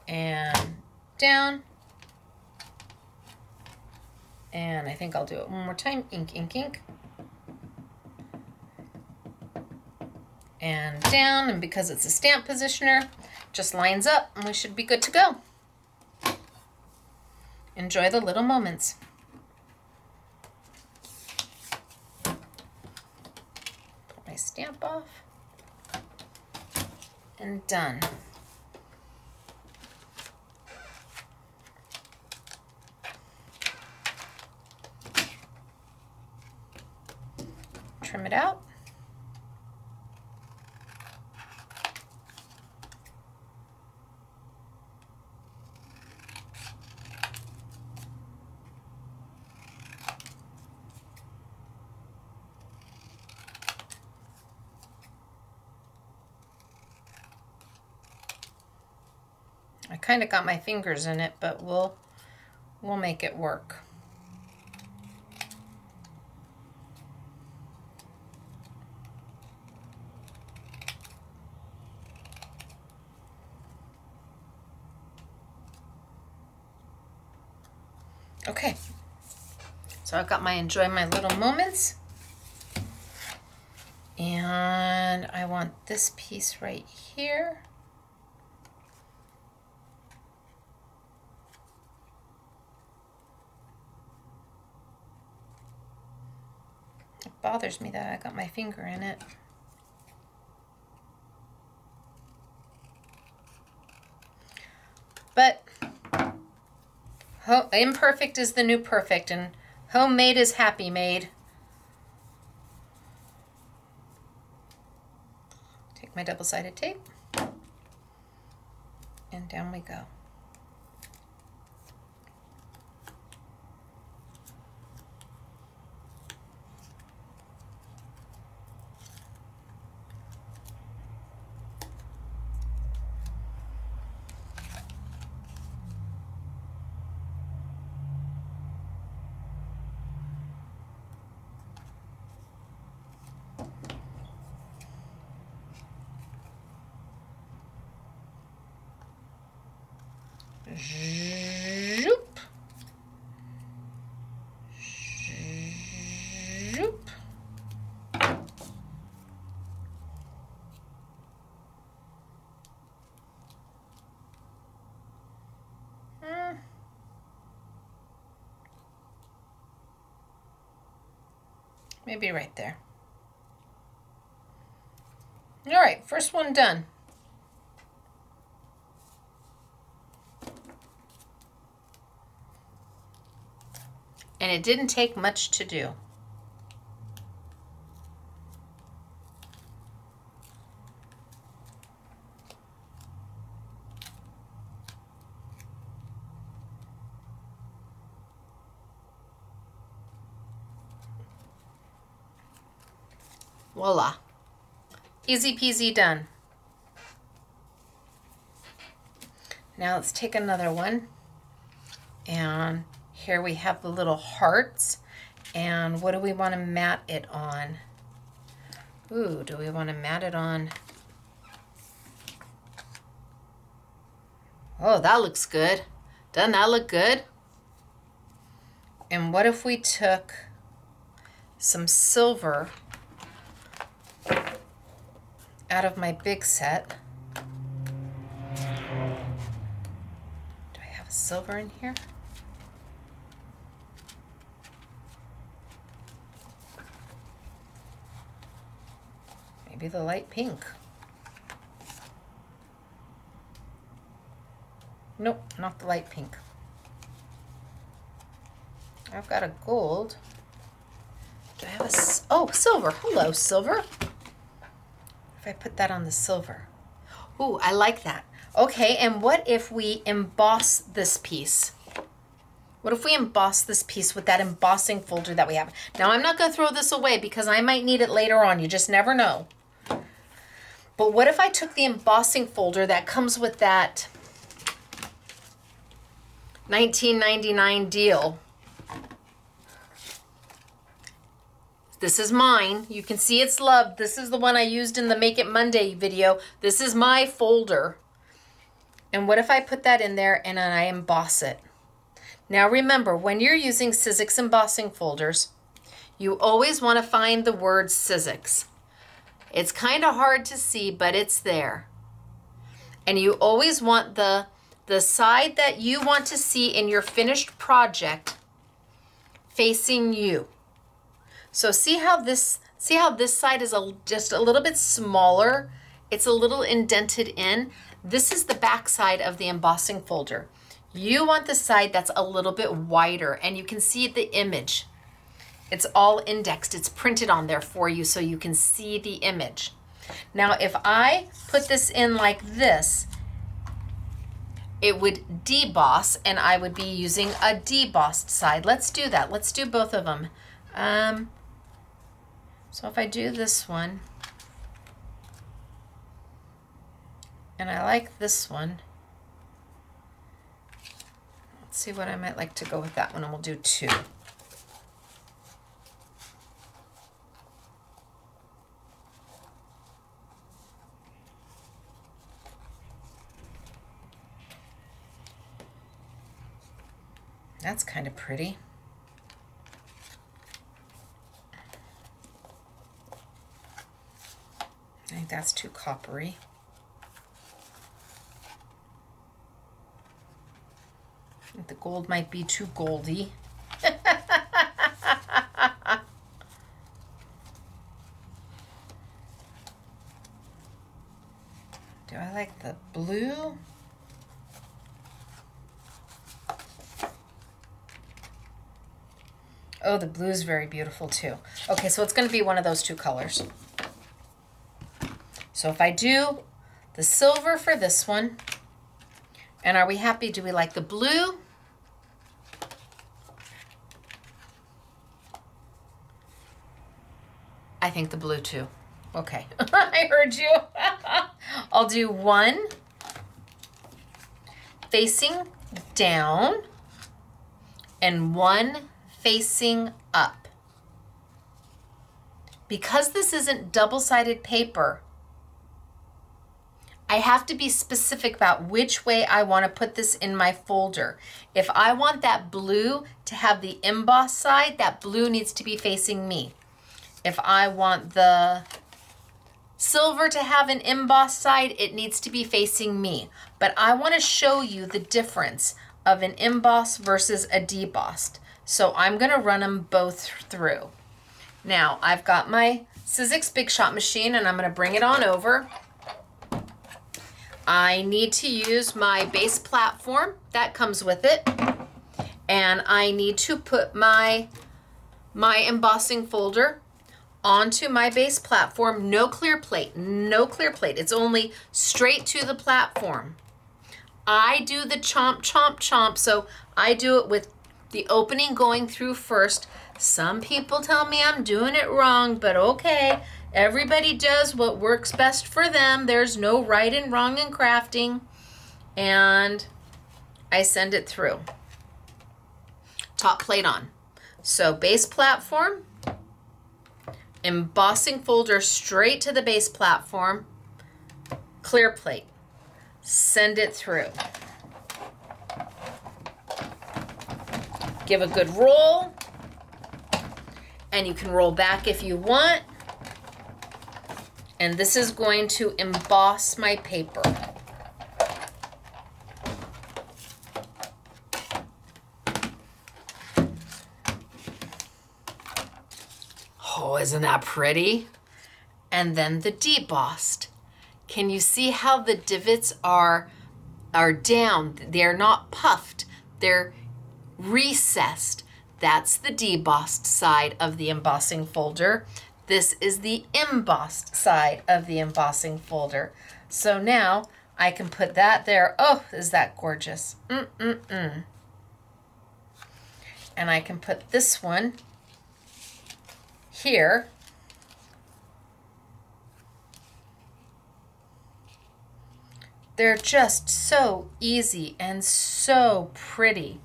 And down. And I think I'll do it one more time. Ink, ink, ink. And down. And because it's a stamp positioner, just lines up and we should be good to go. Enjoy the little moments. Put my stamp off. And done. Trim it out. I kind of got my fingers in it, but we'll make it work. Okay, so I've got my enjoy my little moments, and I want this piece right here. It bothers me that I got my finger in it. But imperfect is the new perfect, and homemade is happy made. Take my double-sided tape, and down we go. Maybe right there. All right, first one done. And it didn't take much to do. Voila. Easy peasy done. Now let's take another one. And here we have the little hearts. And what do we want to mat it on? Ooh, do we want to mat it on? Oh, that looks good. Doesn't that look good? And what if we took some silver out of my big set? Do I have silver in here? Maybe the light pink. Nope, not the light pink. I've got a gold. Do I have oh, silver. Hello, silver. If I put that on the silver. Ooh, I like that. Okay, and what if we emboss this piece? What if we emboss this piece with that embossing folder that we have? Now, I'm not going to throw this away because I might need it later on. You just never know. But what if I took the embossing folder that comes with that $19.99 deal? This is mine. You can see it's loved. This is the one I used in the Make It Monday video. This is my folder. And what if I put that in there and I emboss it? Now remember, when you're using Sizzix embossing folders, you always want to find the word Sizzix. It's kind of hard to see, but it's there. And you always want the side that you want to see in your finished project facing you. So see how this side is just a little bit smaller. It's a little indented in. This is the back side of the embossing folder. You want the side that's a little bit wider, and you can see the image. It's all indexed. It's printed on there for you so you can see the image. Now, if I put this in like this, it would deboss, and I would be using a debossed side. Let's do that. Let's do both of them. So if I do this one, and I like this one, let's see what I might like to go with that one, and we'll do two. That's kind of pretty. I think that's too coppery. I think the gold might be too goldy. Do I like the blue? Oh, the blue is very beautiful too. Okay, so it's going to be one of those two colors. So if I do the silver for this one, and are we happy? Do we like the blue? I think the blue too. Okay, I heard you. I'll do one facing down and one facing up. Because this isn't double-sided paper, I have to be specific about which way I want to put this in my folder. If I want that blue to have the emboss side, that blue needs to be facing me. If I want the silver to have an emboss side, it needs to be facing me. But I want to show you the difference of an emboss versus a debossed. So I'm going to run them both through. Now I've got my Sizzix Big Shot machine and I'm going to bring it on over. I need to use my base platform that comes with it. And I need to put my embossing folder onto my base platform. No clear plate, no clear plate. It's only straight to the platform. I do the chomp, chomp, chomp. So I do it with the opening going through first. Some people tell me I'm doing it wrong, but okay. Everybody does what works best for them. There's no right and wrong in crafting. And I send it through. Top plate on. So base platform, embossing folder straight to the base platform, clear plate, send it through. Give a good roll, and you can roll back if you want. And this is going to emboss my paper. Oh, isn't that pretty? And then the debossed. Can you see how the divots are down? They're not puffed. They're recessed. That's the debossed side of the embossing folder. This is the embossed side of the embossing folder. So now I can put that there. Oh, is that gorgeous? And I can put this one here. They're just so easy and so pretty.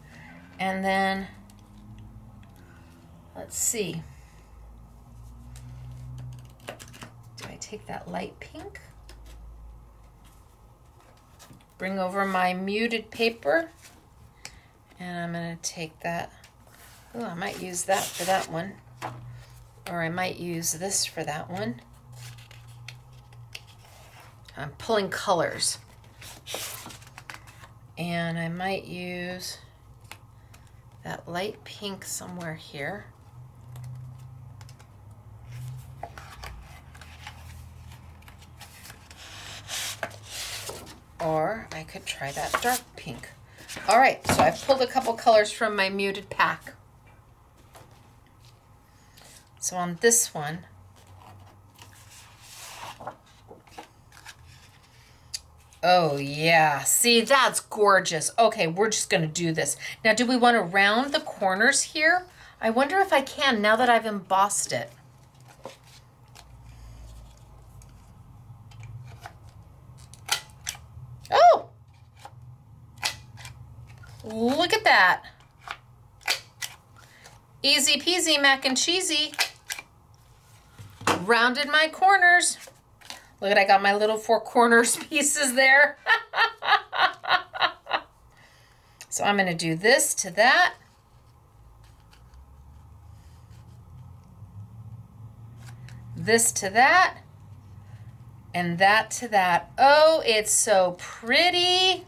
And then, let's see. Do I take that light pink? Bring over my muted paper. And I'm going to take that. Oh, I might use that for that one. Or I might use this for that one. I'm pulling colors. And I might use that light pink somewhere here. Or I could try that dark pink. All right, so I've pulled a couple colors from my muted pack. So on this one, oh yeah, see, that's gorgeous. Okay, we're just gonna do this. Now, do we wanna round the corners here? I wonder if I can now that I've embossed it. Oh, look at that. Easy peasy mac and cheesy. Rounded my corners. Look at, I got my little 4 corners pieces there. So I'm gonna do this to that. This to that. And that to that. Oh, it's so pretty.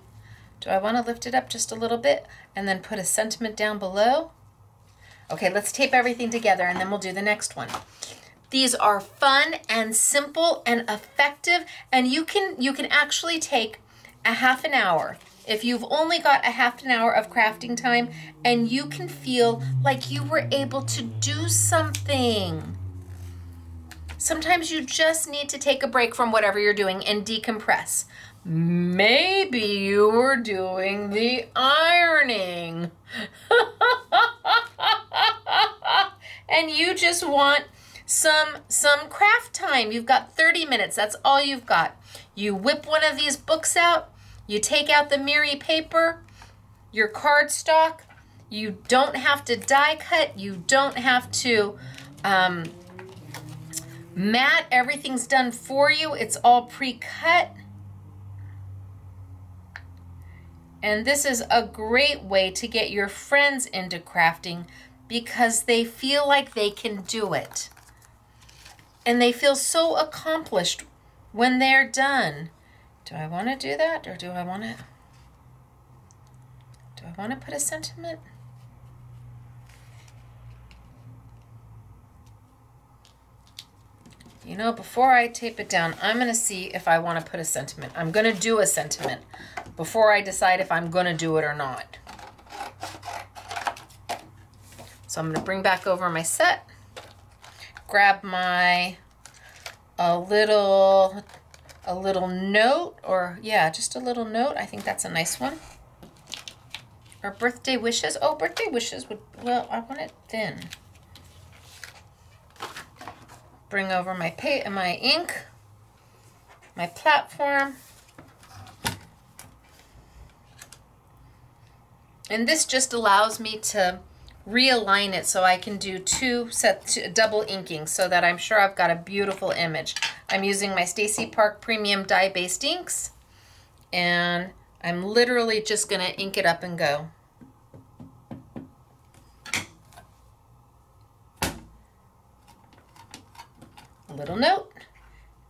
Do I wanna lift it up just a little bit and then put a sentiment down below? Okay, let's tape everything together and then we'll do the next one. These are fun and simple and effective, and you can actually take a half an hour. If you've only got a half an hour of crafting time, and you can feel like you were able to do something. Sometimes you just need to take a break from whatever you're doing and decompress. Maybe you were doing the ironing. And you just want some craft time. You've got 30 minutes. That's all you've got. You whip one of these books out. You take out the Miri paper, your cardstock. You don't have to die cut. You don't have to mat. Everything's done for you. It's all pre-cut. And this is a great way to get your friends into crafting because they feel like they can do it. And they feel so accomplished when they're done. Do I want to do that, or do I want to put a sentiment? You know, before I tape it down, I'm going to see if I want to put a sentiment. I'm going to do a sentiment before I decide if I'm going to do it or not. So I'm going to bring back over my set, grab my a little note, or yeah, just a little note. I think that's a nice one. Or birthday wishes. Oh, birthday wishes would, well, I want it thin. Bring over my ink, my platform. And this just allows me to realign it so I can do double inking so that I'm sure I've got a beautiful image. I'm using my Stacy Park Premium Dye-Based inks, and I'm literally just going to ink it up and go. A little note,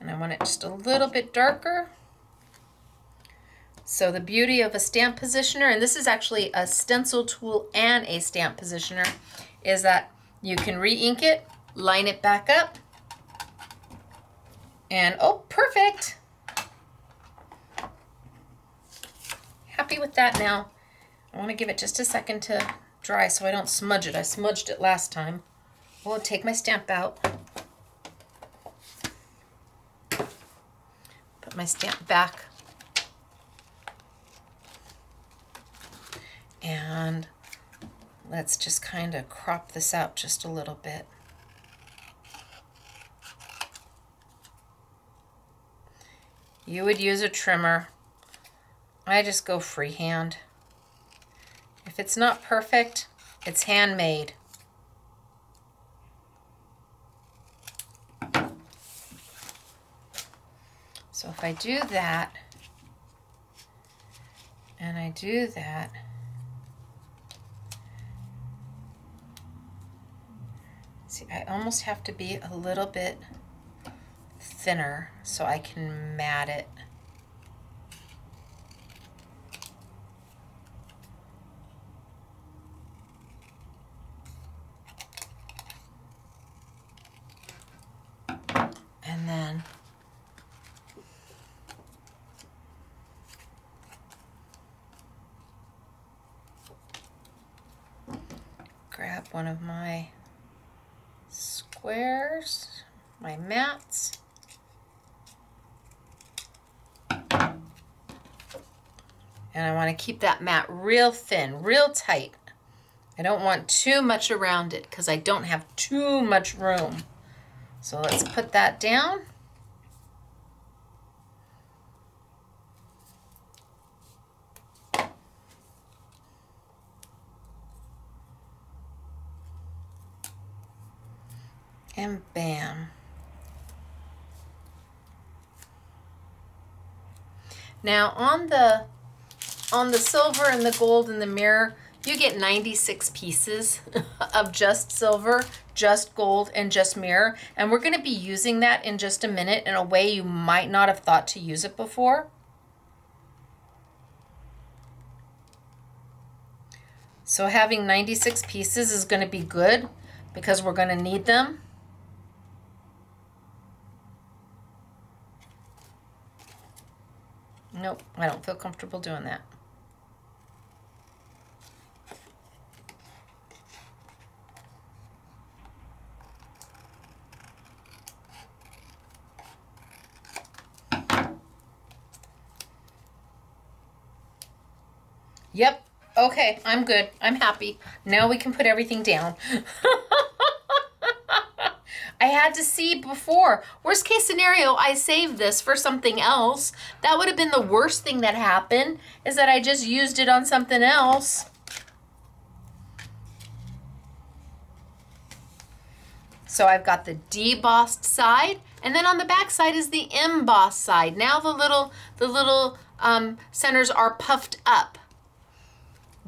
and I want it just a little bit darker. So the beauty of a stamp positioner, and this is actually a stencil tool and a stamp positioner, is that you can re-ink it, line it back up, and oh, perfect. Happy with that now. I want to give it just a second to dry so I don't smudge it. I smudged it last time. I'll take my stamp out. Put my stamp back. And let's just kind of crop this out just a little bit. You would use a trimmer. I just go freehand. If it's not perfect, it's handmade. So if I do that, and I do that, see, I almost have to be a little bit thinner so I can mat it. And then grab one of my squares, my mats, and I want to keep that mat real thin, real tight. I don't want too much around it because I don't have too much room. So let's put that down. And bam. Now on the silver and the gold and the mirror, you get 96 pieces of just silver, just gold, and just mirror. And we're going to be using that in just a minute in a way you might not have thought to use it before. So having 96 pieces is going to be good because we're going to need them. Nope, I don't feel comfortable doing that. Yep, okay, I'm good. I'm happy. Now we can put everything down. I had to see before. Worst case scenario, I saved this for something else. That would have been the worst thing that happened, is that I just used it on something else. So I've got the debossed side, and then on the back side is the embossed side. Now the little centers are puffed up.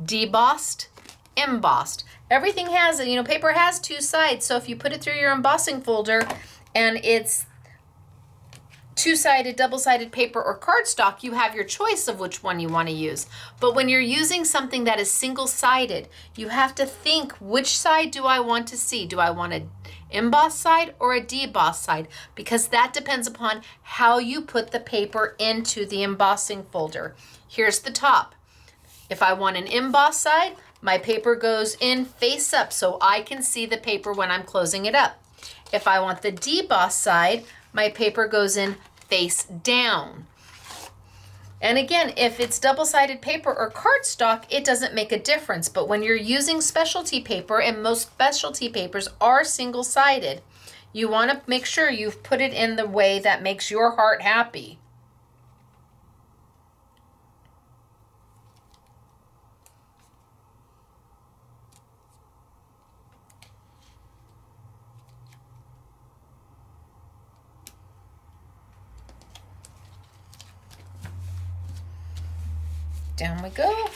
Debossed, embossed. Everything has, you know, paper has two sides, so if you put it through your embossing folder and it's two-sided, double-sided paper or cardstock, you have your choice of which one you want to use. But when you're using something that is single-sided, you have to think, which side do I want to see? Do I want an embossed side or a debossed side? Because that depends upon how you put the paper into the embossing folder. Here's the top. If I want an embossed side, my paper goes in face up so I can see the paper when I'm closing it up. If I want the debossed side, my paper goes in face down. And again, if it's double-sided paper or cardstock, it doesn't make a difference. But when you're using specialty paper, and most specialty papers are single-sided, you want to make sure you've put it in the way that makes your heart happy. Down we go.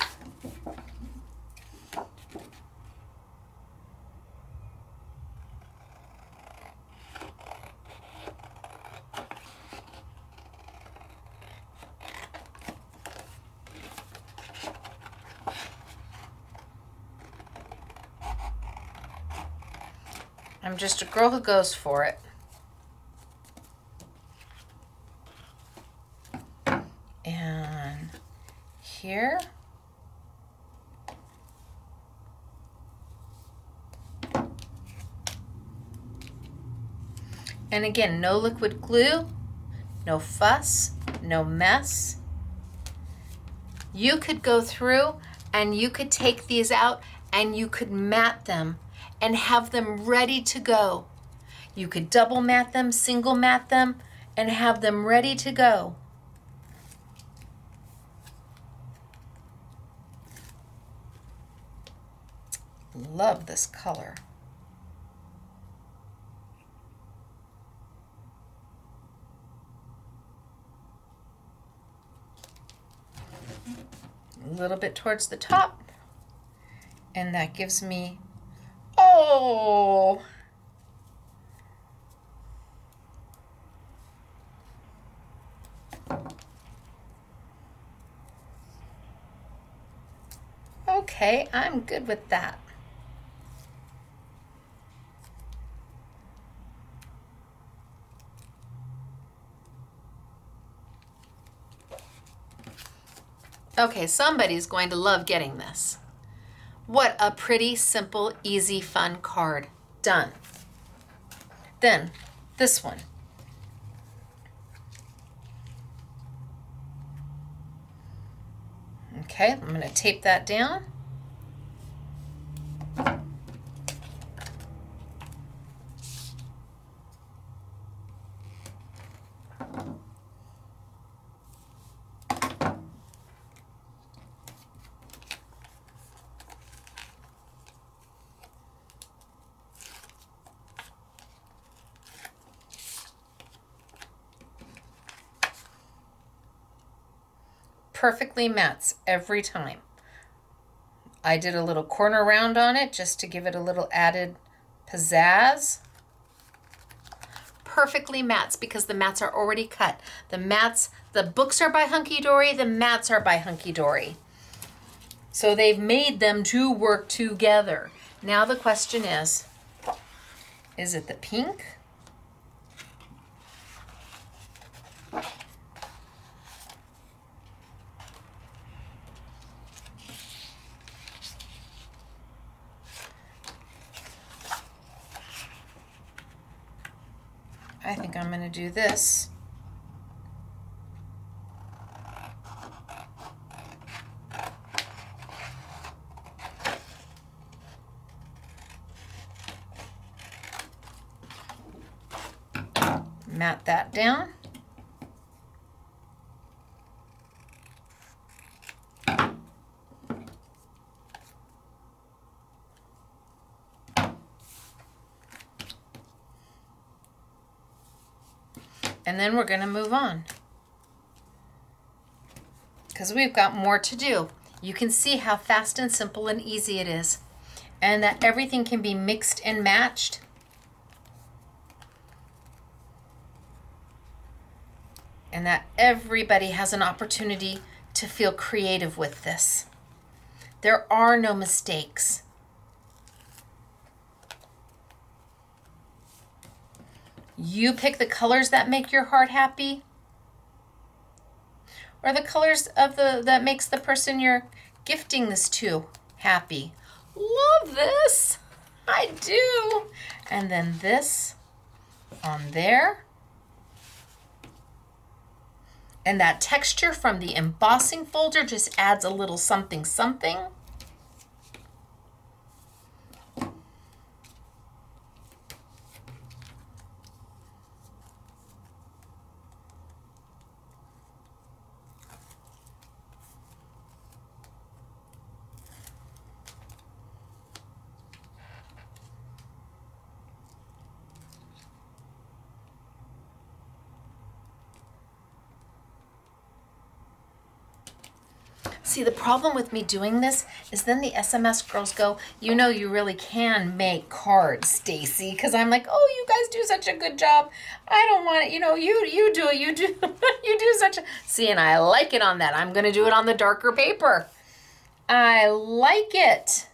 I'm just a girl who goes for it. And here. And again, no liquid glue, no fuss, no mess. You could go through and you could take these out and you could mat them and have them ready to go. You could double mat them, single mat them, and have them ready to go. Love this color. A little bit towards the top, and that gives me, oh, okay, I'm good with that. Okay, somebody's going to love getting this. What a pretty, simple, easy, fun card. Done. Then, this one. Okay, I'm going to tape that down. Perfectly mats every time. I did a little corner round on it just to give it a little added pizzazz. Perfectly mats because the mats are already cut. The mats, the books are by Hunky Dory, the mats are by Hunky Dory. So they've made them to work together. Now the question is it the pink? I think I'm going to do this. Mat that down. And then we're going to move on because we've got more to do. You can see how fast and simple and easy it is, and that everything can be mixed and matched. and that everybody has an opportunity to feel creative with this. There are no mistakes. You pick the colors that make your heart happy, or the colors of that makes the person you're gifting this to happy. Love this. I do. And then this on there. And that texture from the embossing folder just adds a little something something. See, the problem with me doing this is then the SMS girls go, you know, you really can make cards, Stacy. Because I'm like, oh, you guys do such a good job. I don't want it. You know, you do it. You do, you do such a... See, and I like it on that. I'm going to do it on the darker paper. I like it.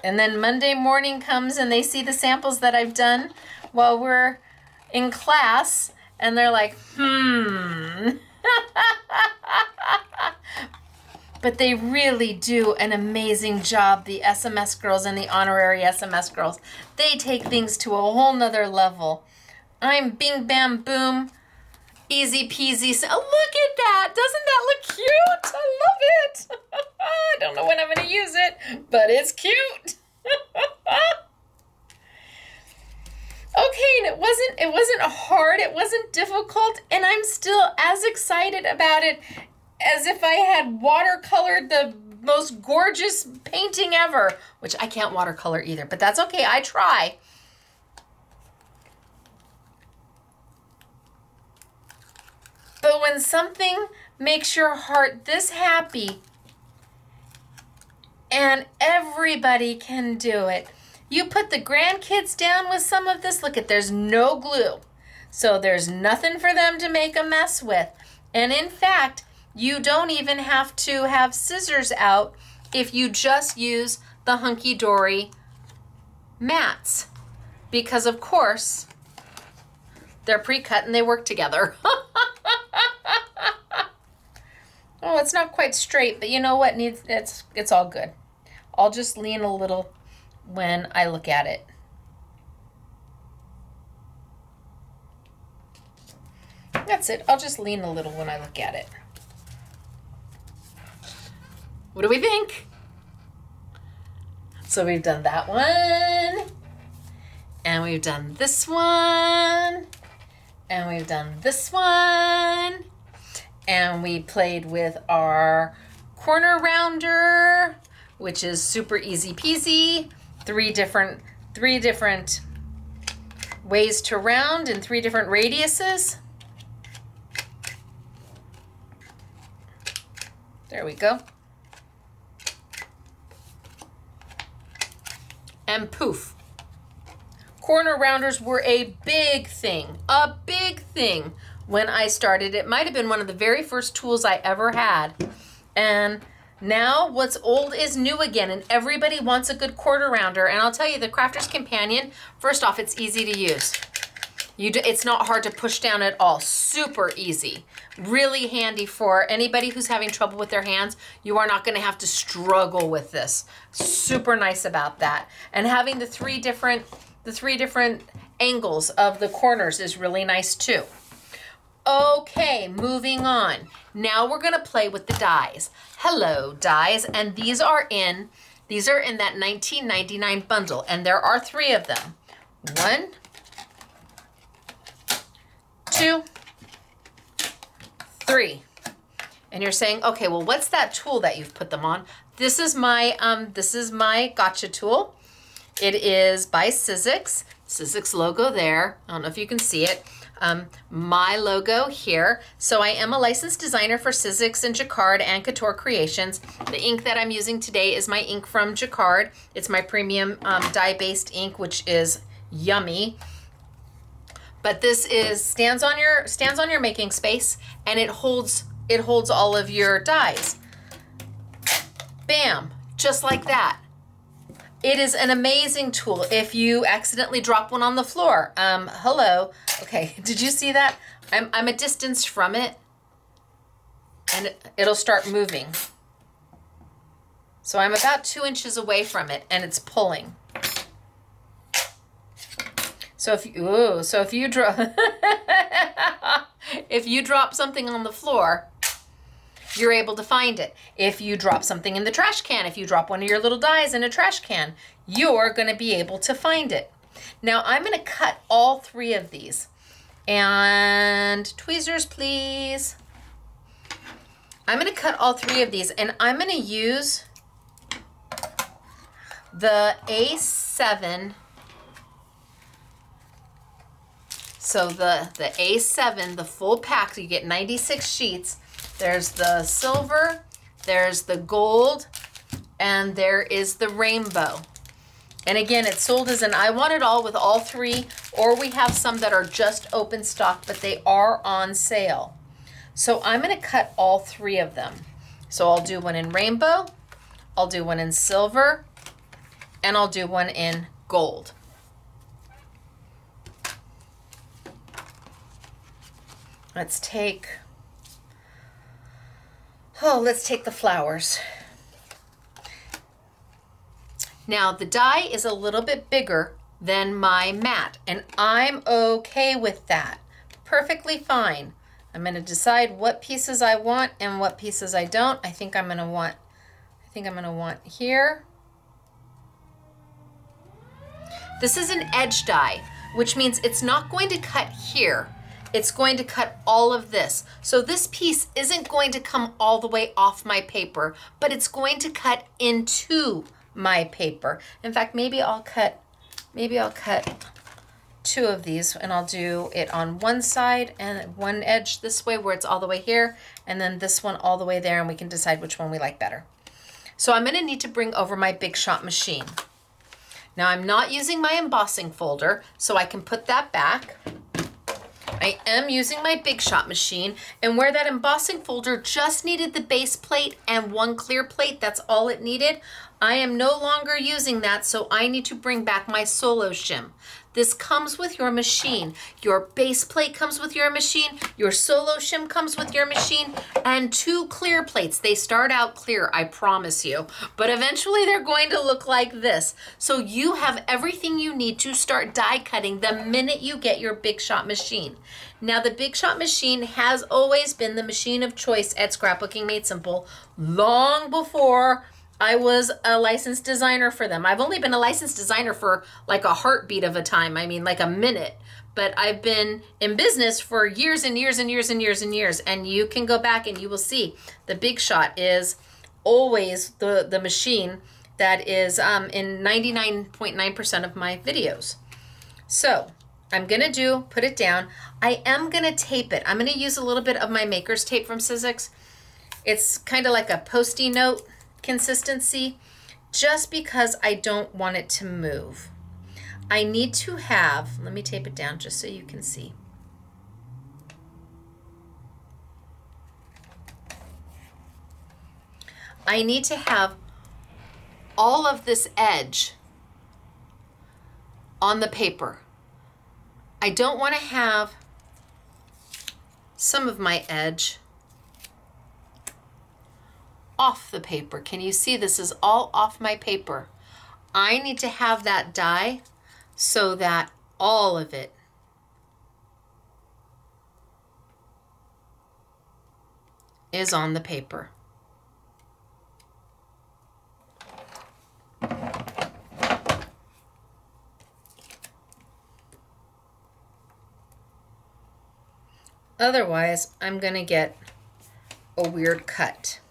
And then Monday morning comes and they see the samples that I've done while we're in class. And they're like, But they really do an amazing job, the SMS girls and the honorary SMS girls. They take things to a whole nother level. I'm bing, bam, boom, easy peasy. So, oh, look at that. Doesn't that look cute? I love it. I don't know when I'm going to use it, but it's cute. Okay, and it wasn't hard, it wasn't difficult, and I'm still as excited about it as if I had watercolored the most gorgeous painting ever, which I can't watercolor either, but that's okay, I try. But when something makes your heart this happy, and everybody can do it, you put the grandkids down with some of this. Look at, there's no glue. So there's nothing for them to make a mess with. And in fact, you don't even have to have scissors out if you just use the Hunky Dory mats. Because of course, they're pre-cut and they work together. Oh, it's not quite straight, but you know what? It's all good. I'll just lean a little when I look at it. That's it. I'll just lean a little when I look at it. What do we think? So we've done that one, and we've done this one, and we've done this one, and we played with our corner rounder, which is super easy peasy. Three different ways to round and 3 different radiuses. There we go. And poof. Corner rounders were a big thing when I started. It might have been one of the very first tools I ever had. And now what's old is new again, and everybody wants a good quarter rounder. And I'll tell you, the Crafter's Companion, first off, it's easy to use. It's not hard to push down at all. Super easy. Really handy for anybody who's having trouble with their hands. You are not going to have to struggle with this. Super nice about that. And having the three different angles of the corners is really nice too. Okay, moving on. Now we're gonna play with the dies. Hello, dies, and these are in that $19.99 bundle, and there are 3 of them. 1, 2, 3. And you're saying, okay, well, what's that tool that you've put them on? This is my gotcha tool. It is by Sizzix. Sizzix logo there. I don't know if you can see it. My logo here. So I am a licensed designer for Sizzix and Jacquard and Couture Creations. The ink that I'm using today is my ink from Jacquard. It's my premium dye-based ink, which is yummy. But this stands on your making space, and it holds all of your dies. Bam, just like that. It is an amazing tool. If you accidentally drop one on the floor, hello. Okay, did you see that? I'm a distance from it, and it'll start moving. So I'm about 2 inches away from it, and it's pulling. So if you drop something on the floor, you're able to find it. If you drop something in the trash can, if you drop one of your little dies in a trash can, you're going to be able to find it. Now I'm going to cut all 3 of these. And tweezers, please. I'm going to cut all 3 of these, and I'm going to use the A7. So the A7, the full pack, so you get 96 sheets. There's the silver, there's the gold, and there is the rainbow. And again, it's sold as I want it all with all 3, or we have some that are just open stock, but they are on sale. So I'm going to cut all 3 of them. So I'll do one in rainbow, I'll do one in silver, and I'll do one in gold. Let's take the flowers. Now the die is a little bit bigger than my mat, and I'm okay with that. Perfectly fine. I'm going to decide what pieces I want and what pieces I don't. I think I'm going to want here. This is an edge die, which means it's not going to cut here. It's going to cut all of this. So this piece isn't going to come all the way off my paper, but it's going to cut into my paper. In fact, maybe I'll cut 2 of these, and I'll do it on one side and one edge this way where it's all the way here, and then this one all the way there, and we can decide which one we like better. So I'm going to need to bring over my Big Shot machine. Now I'm not using my embossing folder, so I can put that back. I am using my Big Shot machine, and where that embossing folder just needed the base plate and 1 clear plate, that's all it needed, I am no longer using that, so I need to bring back my solo shim. This comes with your machine. Your base plate comes with your machine, your solo shim comes with your machine, and 2 clear plates. They start out clear, I promise you, but eventually they're going to look like this. So you have everything you need to start die cutting the minute you get your Big Shot machine. Now the Big Shot machine has always been the machine of choice at Scrapbooking Made Simple, long before I was a licensed designer for them. I've only been a licensed designer for like a heartbeat of a time. I mean, like a minute. But I've been in business for years and years and years and years and years. And you can go back and you will see the Big Shot is always the machine that is in 99.9% of my videos. So I'm going to put it down. I am going to tape it. I'm going to use a little bit of my maker's tape from Sizzix. It's kind of like a Post-it note consistency, just because I don't want it to move. I need to have, let me tape it down just so you can see. I need to have all of this edge on the paper. I don't want to have some of my edge off the paper. Can you see this is all off my paper? I need to have that die so that all of it is on the paper. Otherwise, I'm going to get a weird cut.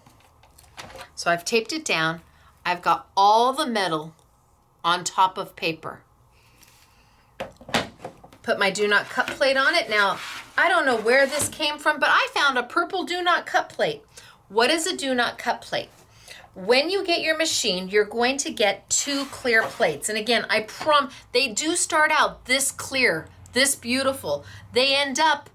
So I've taped it down. I've got all the metal on top of paper. Put my do not cut plate on it. Now, I don't know where this came from, but I found a purple do not cut plate. What is a do not cut plate? When you get your machine, you're going to get 2 clear plates. And again, I promise, they do start out this clear. this beautiful. They end up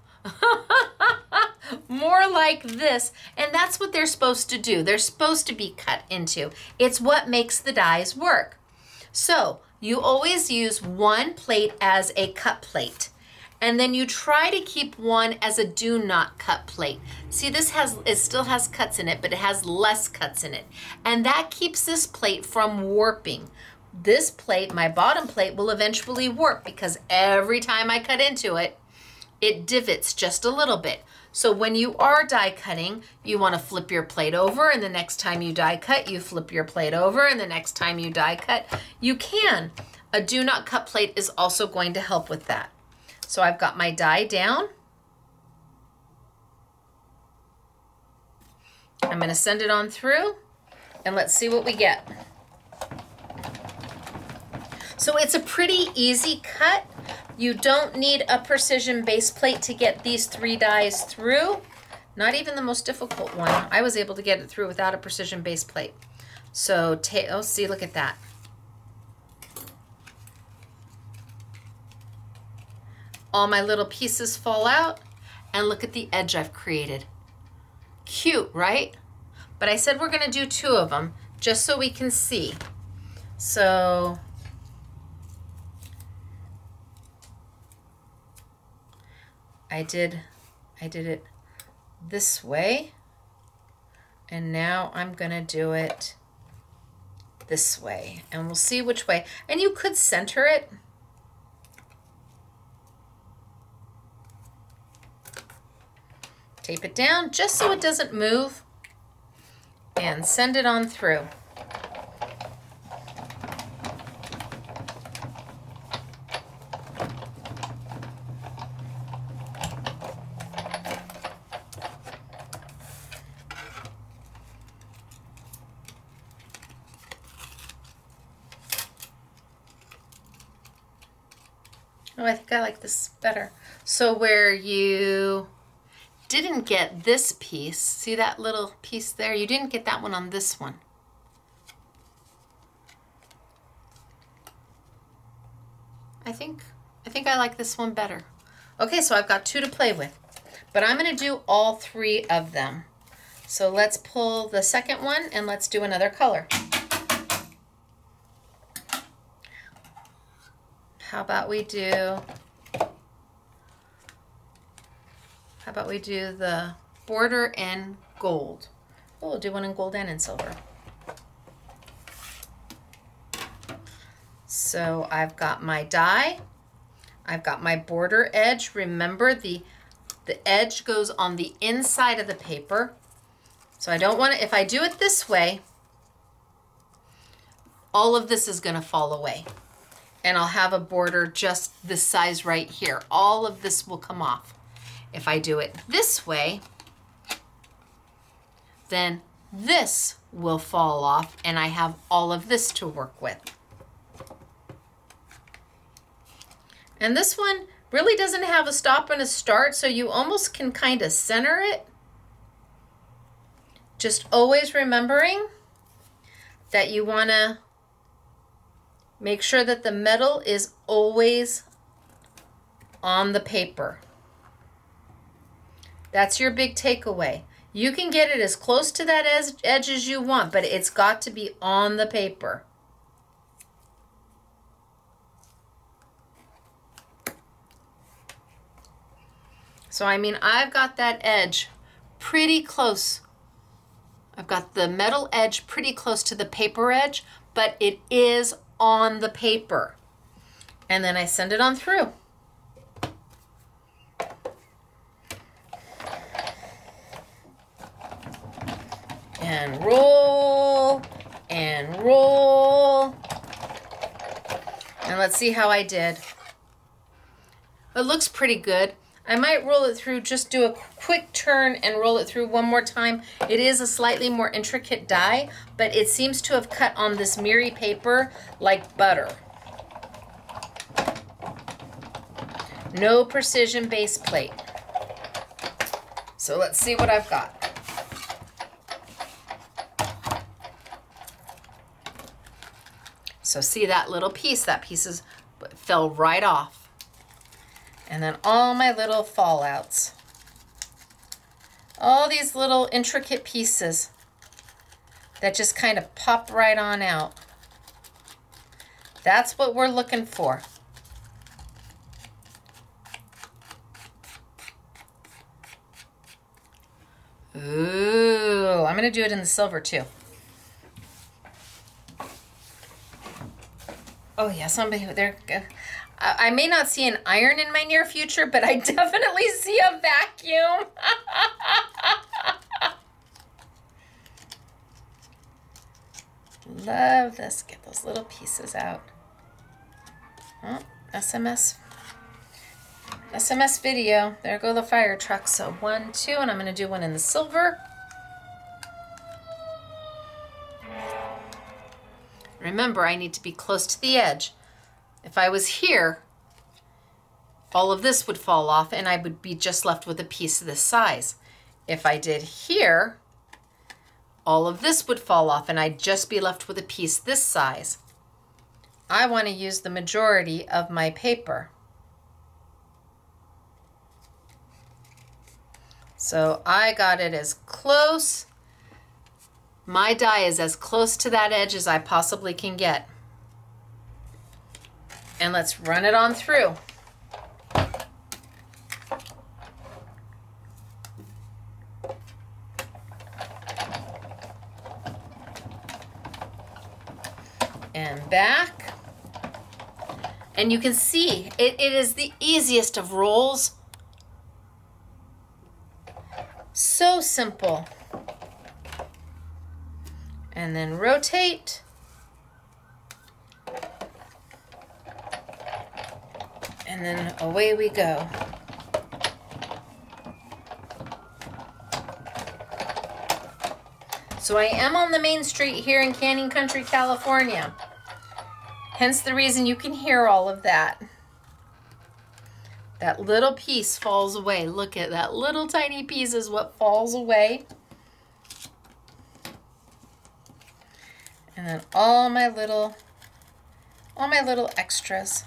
more like this, and that's what they're supposed to do. They're supposed to be cut into. It's what makes the dies work. So you always use one plate as a cut plate, and then you try to keep one as a do not cut plate. See, it still has cuts in it, but it has less cuts in it, and that keeps this plate from warping. This plate, my bottom plate, will eventually warp because every time I cut into it, it divots just a little bit. So when you are die cutting, you want to flip your plate over, and the next time you die cut, you flip your plate over, and the next time you die cut, you can. A do not cut plate is also going to help with that. So I've got my die down. I'm going to send it on through, and let's see what we get. So it's a pretty easy cut. You don't need a precision base plate to get these 3 dies through. Not even the most difficult one. I was able to get it through without a precision base plate. So, oh, see, look at that. All my little pieces fall out, and look at the edge I've created. Cute, right? But I said we're gonna do 2 of them just so we can see. So, I did it this way, and now I'm gonna do it this way, and we'll see which way. And you could center it. Tape it down just so it doesn't move, and send it on through. Oh, I think I like this better. So where you didn't get this piece, see that little piece there? You didn't get that one on this one. I think I like this one better. Okay, so I've got 2 to play with, but I'm gonna do all 3 of them. So let's pull the second one and let's do another color. How about we do the border in gold? Oh, we'll do one in gold and in silver. So I've got my die. I've got my border edge. Remember, the edge goes on the inside of the paper. So I don't want to, if I do it this way, all of this is going to fall away. And I'll have a border just this size right here. All of this will come off. If I do it this way, then this will fall off, and I have all of this to work with. And this one really doesn't have a stop and a start, so you almost can kind of center it. Just always remembering that you want to make sure that the metal is always on the paper. That's your big takeaway. You can get it as close to that edge as you want, but it's got to be on the paper. So I mean, I've got that edge pretty close. I've got the metal edge pretty close to the paper edge, but it is on the paper. And then I send it on through. And roll, and roll. And let's see how I did. It looks pretty good. I might roll it through, just do a quick turn and roll it through one more time. It is a slightly more intricate die, but it seems to have cut on this Miri paper like butter. No precision base plate. So let's see what I've got. So see that little piece? That piece fell right off. And then all my little fallouts. All these little intricate pieces that just kind of pop right on out. That's what we're looking for. Ooh, I'm going to do it in the silver too. Oh yeah, somebody there. I may not see an iron in my near future, but I definitely see a vacuum. Love this. Get those little pieces out. Oh, SMS video. There go the fire truck. So 1, 2, and I'm going to do one in the silver. Remember, I need to be close to the edge. If I was here, all of this would fall off and I would be just left with a piece of this size. If I did here, all of this would fall off and I'd just be left with a piece this size. I want to use the majority of my paper. So I got it as close. My die is as close to that edge as I possibly can get. And let's run it on through. And back. And you can see it is the easiest of rolls. So simple. And then rotate. And then away we go. So I am on the main street here in Canyon Country, California. Hence the reason you can hear all of that. That little piece falls away. Look at that little tiny piece is what falls away. And then all my little extras.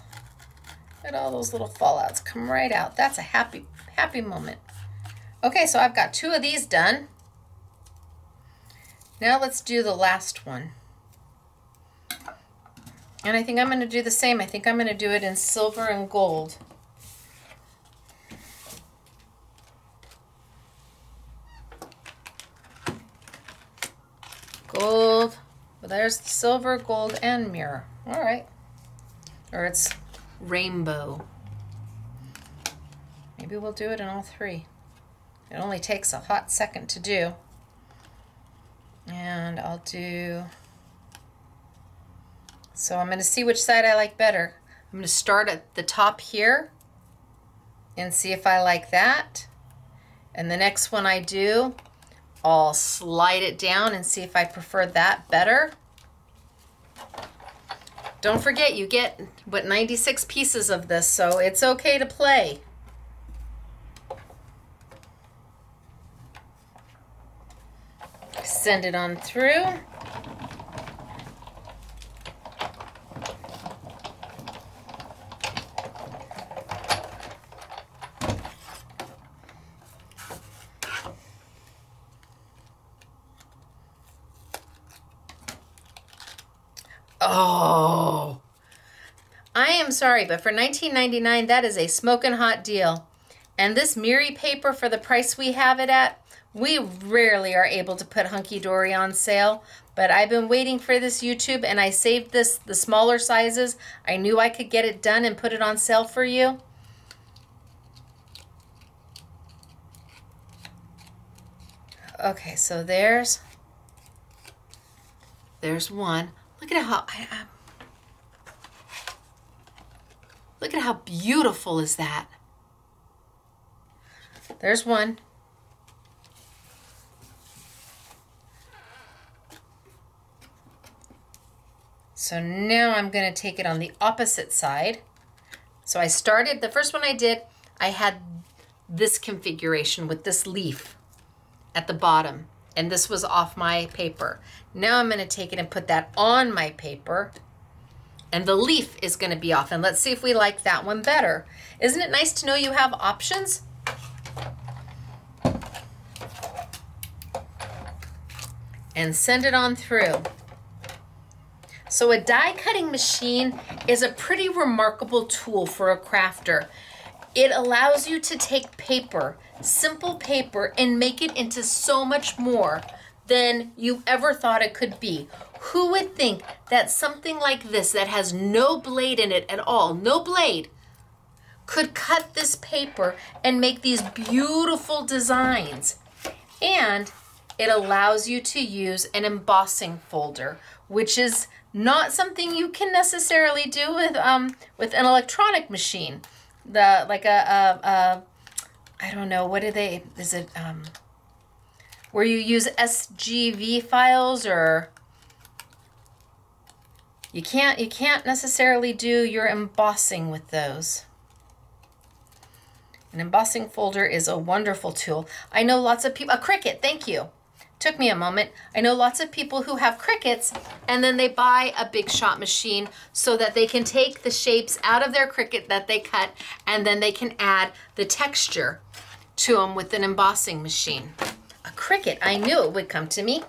Look at all those little fallouts come right out. That's a happy moment. Okay, so I've got 2 of these done. Now let's do the last one. And I think I'm going to do the same. I think I'm going to do it in silver and gold. Gold. Well, there's the silver, gold, and mirror. All right. Or it's rainbow. Maybe we'll do it in all 3. It only takes a hot second to do. And I'll do... So I'm going to see which side I like better. I'm going to start at the top here and see if I like that. And the next one I do, I'll slide it down and see if I prefer that better. Don't forget, you get, 96 pieces of this, so it's okay to play. Send it on through. Oh, I am sorry, but for $19.99, that is a smoking hot deal. And this Miri paper, for the price we have it at, we rarely are able to put Hunky Dory on sale. But I've been waiting for this YouTube, and I saved this, the smaller sizes. I knew I could get it done and put it on sale for you. Okay, so there's one. Look at how look at how beautiful is that. There's one. So now I'm going to take it on the opposite side. So I started, the first one I did, I had this configuration with this leaf at the bottom. And this was off my paper. Now I'm going to take it and put that on my paper. And the leaf is going to be off. And let's see if we like that one better. Isn't it nice to know you have options? And send it on through. So a die cutting machine is a pretty remarkable tool for a crafter. It allows you to take paper, simple paper, and make it into so much more than you ever thought it could be. Who would think that something like this that has no blade in it at all, no blade, could cut this paper and make these beautiful designs? And it allows you to use an embossing folder, which is not something you can necessarily do with an electronic machine. I don't know, what do they, is it, where you use SGV files, or you can't necessarily do your embossing with those. An embossing folder is a wonderful tool. I know lots of people, a Cricut, thank you. Took me a moment. I know lots of people who have Cricuts and then they buy a Big Shot machine so that they can take the shapes out of their Cricut that they cut, and then they can add the texture to them with an embossing machine. A Cricut, I knew it would come to me.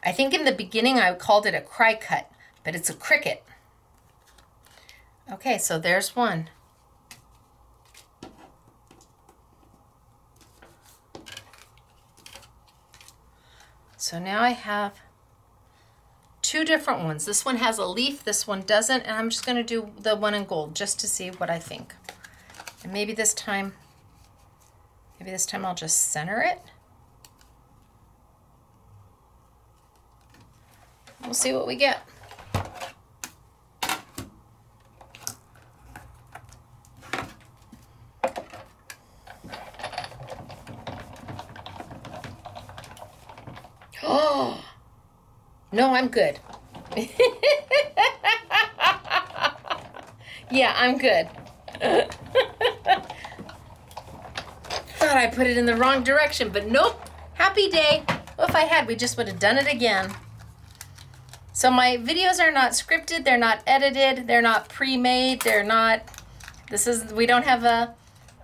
I think in the beginning I called it a Cricut, but it's a Cricut. Okay, so there's one. So now I have two different ones. This one has a leaf, this one doesn't, and I'm just going to do the one in gold just to see what I think. And maybe this time I'll just center it. We'll see what we get. Oh, no, I'm good. Yeah, I'm good. Thought I put it in the wrong direction, but nope. Happy day. Well, if I had, we just would have done it again. So my videos are not scripted, they're not edited, they're not pre-made, we don't have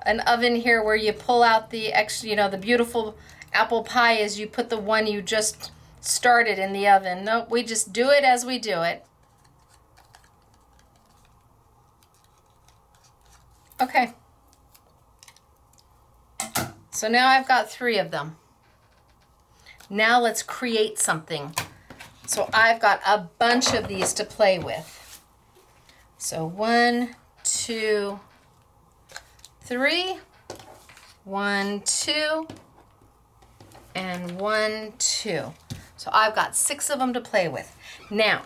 an oven here where you pull out the extra, the beautiful apple pie is you put the one you just started in the oven. Nope, we just do it as we do it. Okay. So now I've got 3 of them. Now let's create something. So I've got a bunch of these to play with. So 1, 2, 3, 1, 2, and 1, 2. So I've got 6 of them to play with. Now,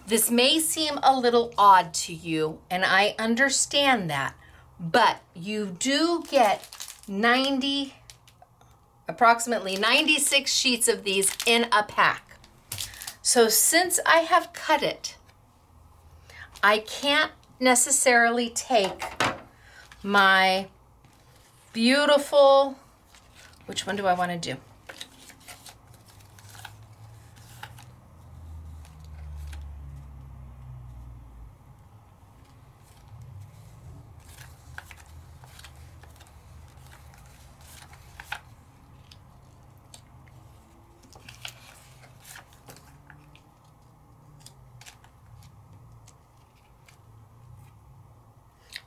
this may seem a little odd to you, and I understand that, but you do get approximately 96 sheets of these in a pack. So since I have cut it, I can't necessarily take my beautiful, which one do I want to do?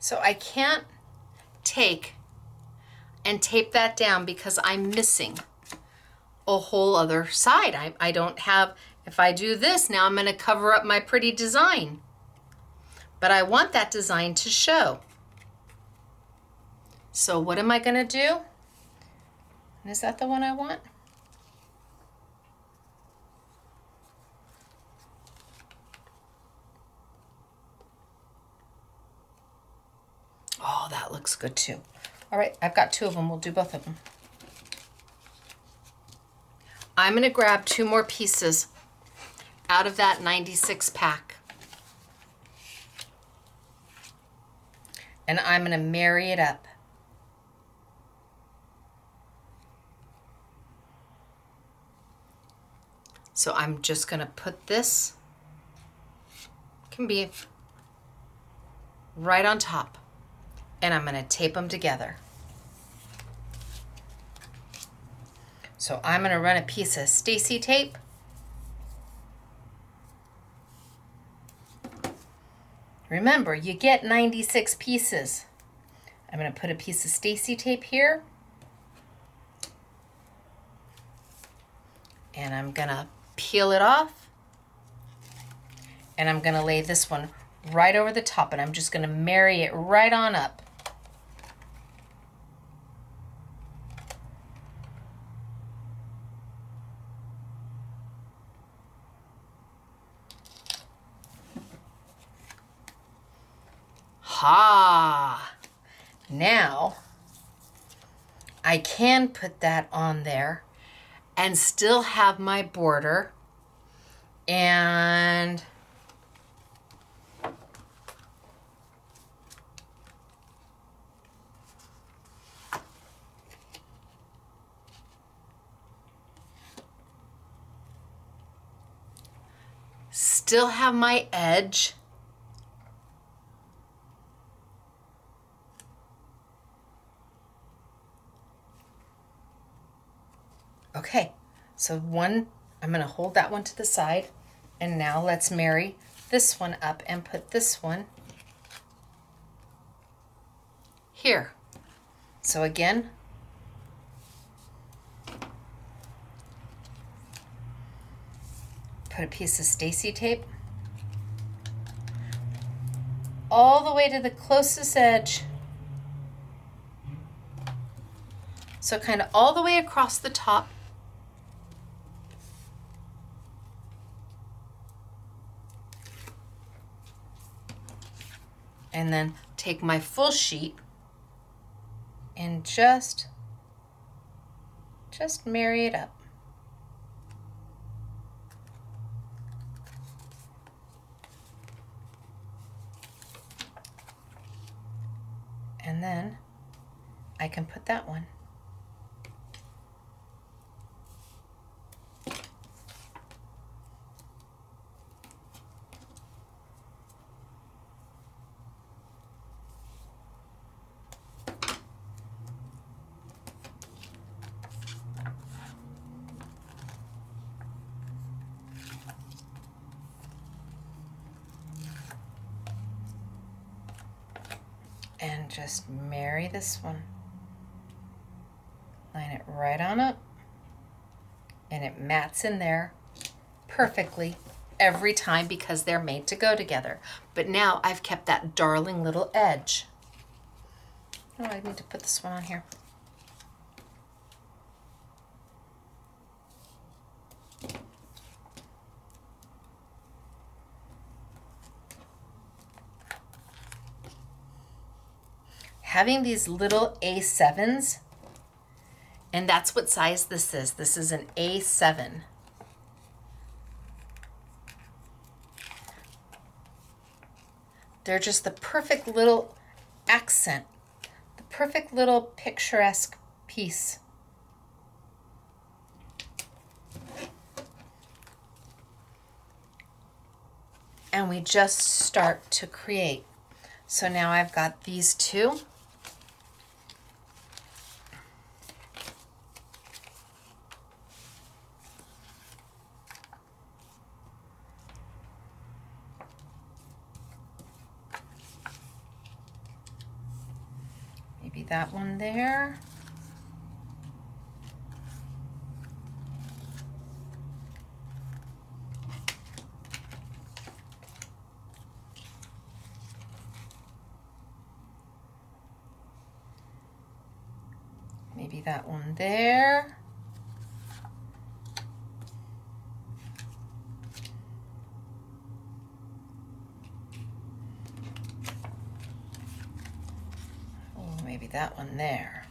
So I can't take and tape that down because I'm missing a whole other side. I don't have, if I do this, now I'm going to cover up my pretty design. But I want that design to show. So what am I going to do? Is that the one I want? Oh, that looks good too. All right, I've got 2 of them. We'll do both of them. I'm going to grab 2 more pieces out of that 96 pack. And I'm going to marry it up. So I'm just going to put this, can be right on top, and I'm going to tape them together. So I'm going to run a piece of Stacy tape. Remember, you get 96 pieces. I'm going to put a piece of Stacy tape here. And I'm going to peel it off. And I'm going to lay this one right over the top, and I'm just going to marry it right on up. Ha! Now I can put that on there and still have my border, and still have my edge. Okay, so one, I'm going to hold that one to the side, and now let's marry this one up and put this one here. So again, put a piece of Stacy tape all the way to the closest edge. So kind of all the way across the top. And then take my full sheet and just marry it up. And then I can put that one. And just marry this one. Line it right on up, and it mats in there perfectly every time because they're made to go together. But now I've kept that darling little edge. Oh, I need to put this one on here. Having these little A7s, and that's what size this is. This is an A7. They're just the perfect little accent, the perfect little picturesque piece. And we just start to create. So now I've got these two. Maybe that one there. Maybe that one there. Oh, maybe that one there.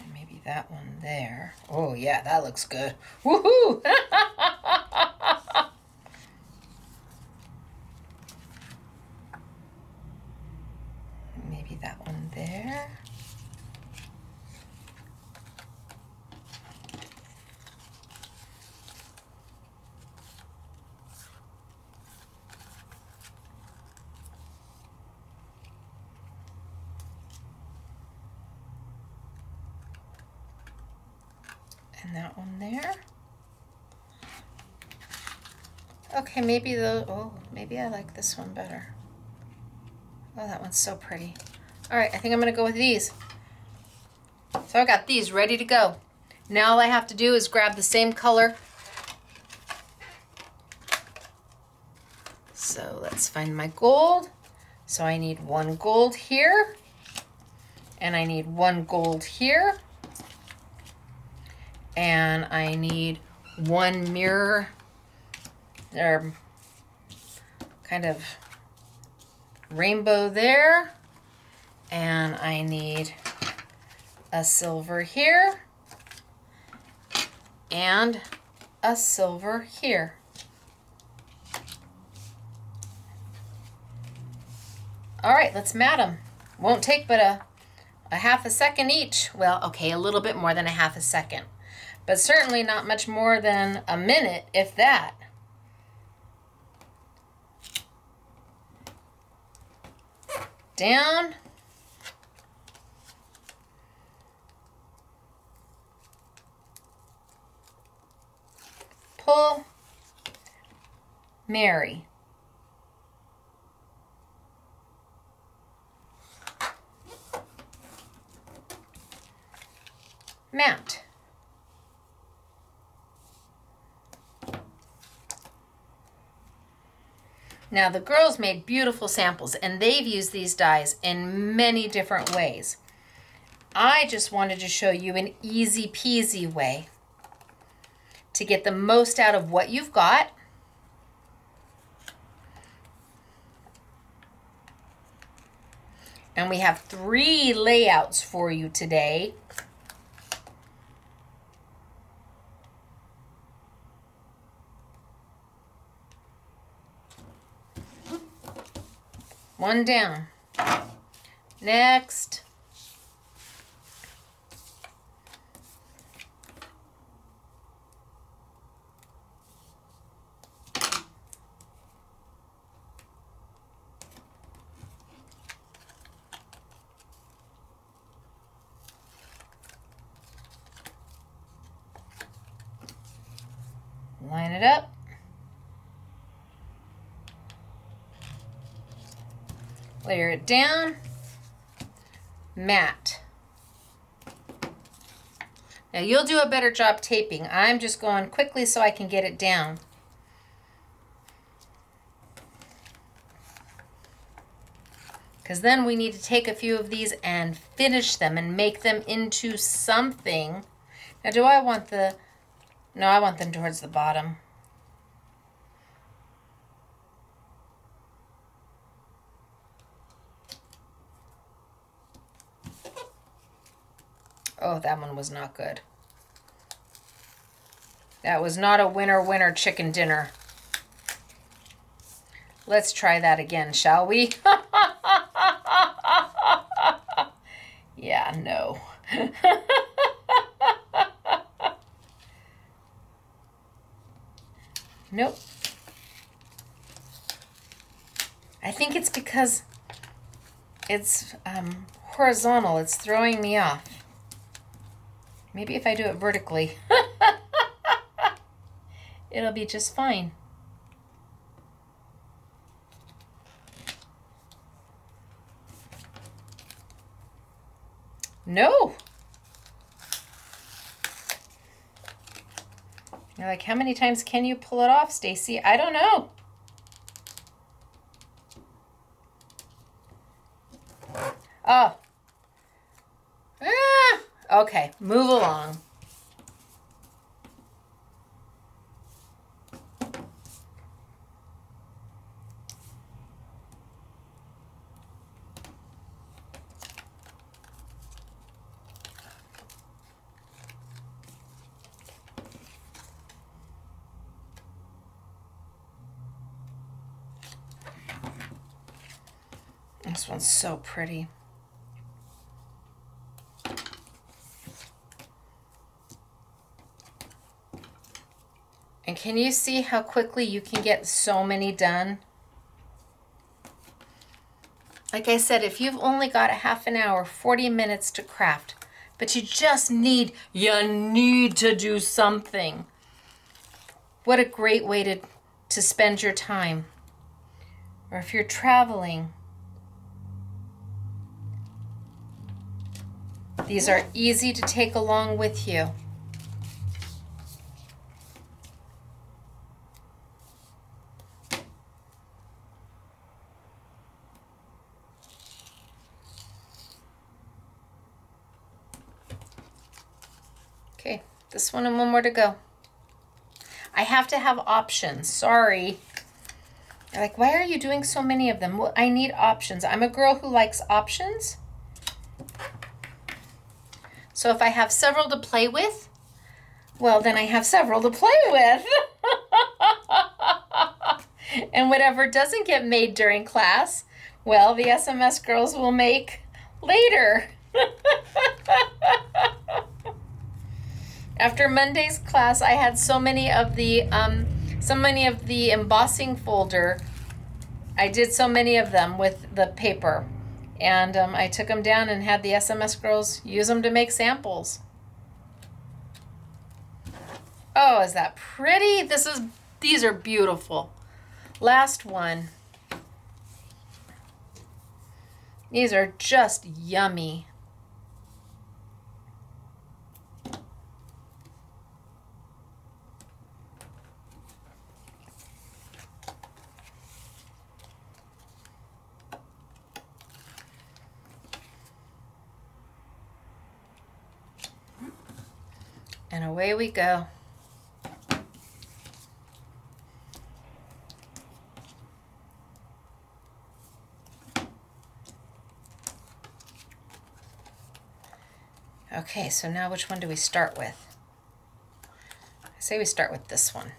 And maybe that one there. Oh yeah, that looks good. Woohoo! Maybe that one there. And that one there. Okay, maybe maybe I like this one better. Oh, that one's so pretty. All right, I think I'm gonna go with these. So I got these ready to go. Now all I have to do is grab the same color. So let's find my gold. So I need one gold here, and I need one gold here, and I need one mirror, or kind of rainbow there, and I need a silver here, and a silver here. All right, let's mat them. Won't take but a half a second each. Well, okay, a little bit more than a half a second, but certainly not much more than a minute, if that. Down. Pull. Mary. Mat. Now the girls made beautiful samples, and they've used these dies in many different ways. I just wanted to show you an easy peasy way to get the most out of what you've got. And we have 3 layouts for you today. One down. Next. Line it up. Layer it down. Mat. Now you'll do a better job taping. I'm just going quickly so I can get it down. Because then we need to take a few of these and finish them and make them into something. Now do I want the... No, I want them towards the bottom. Oh, that one was not good. That was not a winner chicken dinner. Let's try that again, shall we? Yeah, no. Nope. I think it's because it's horizontal. It's throwing me off. Maybe if I do it vertically, it'll be just fine. No. You're like, how many times can you pull it off, Stacy? I don't know. Oh. Okay, move along. This one's so pretty. And can you see how quickly you can get so many done? Like I said, if you've only got a half an hour, 40 minutes to craft, but you need to do something. What a great way to spend your time. Or if you're traveling, these are easy to take along with you. Okay, this one and one more to go. I have to have options. Sorry. They're like, why are you doing so many of them? Well, I need options. I'm a girl who likes options. So if I have several to play with, well, then I have several to play with. And whatever doesn't get made during class, well, the SMS girls will make later. After Monday's class, I had so many of the embossing folder. I did so many of them with the paper, and I took them down and had the SMS girls use them to make samples. Oh, is that pretty? These are beautiful. Last one. These are just yummy. And away we go. Okay, so now which one do we start with? I say we start with this one.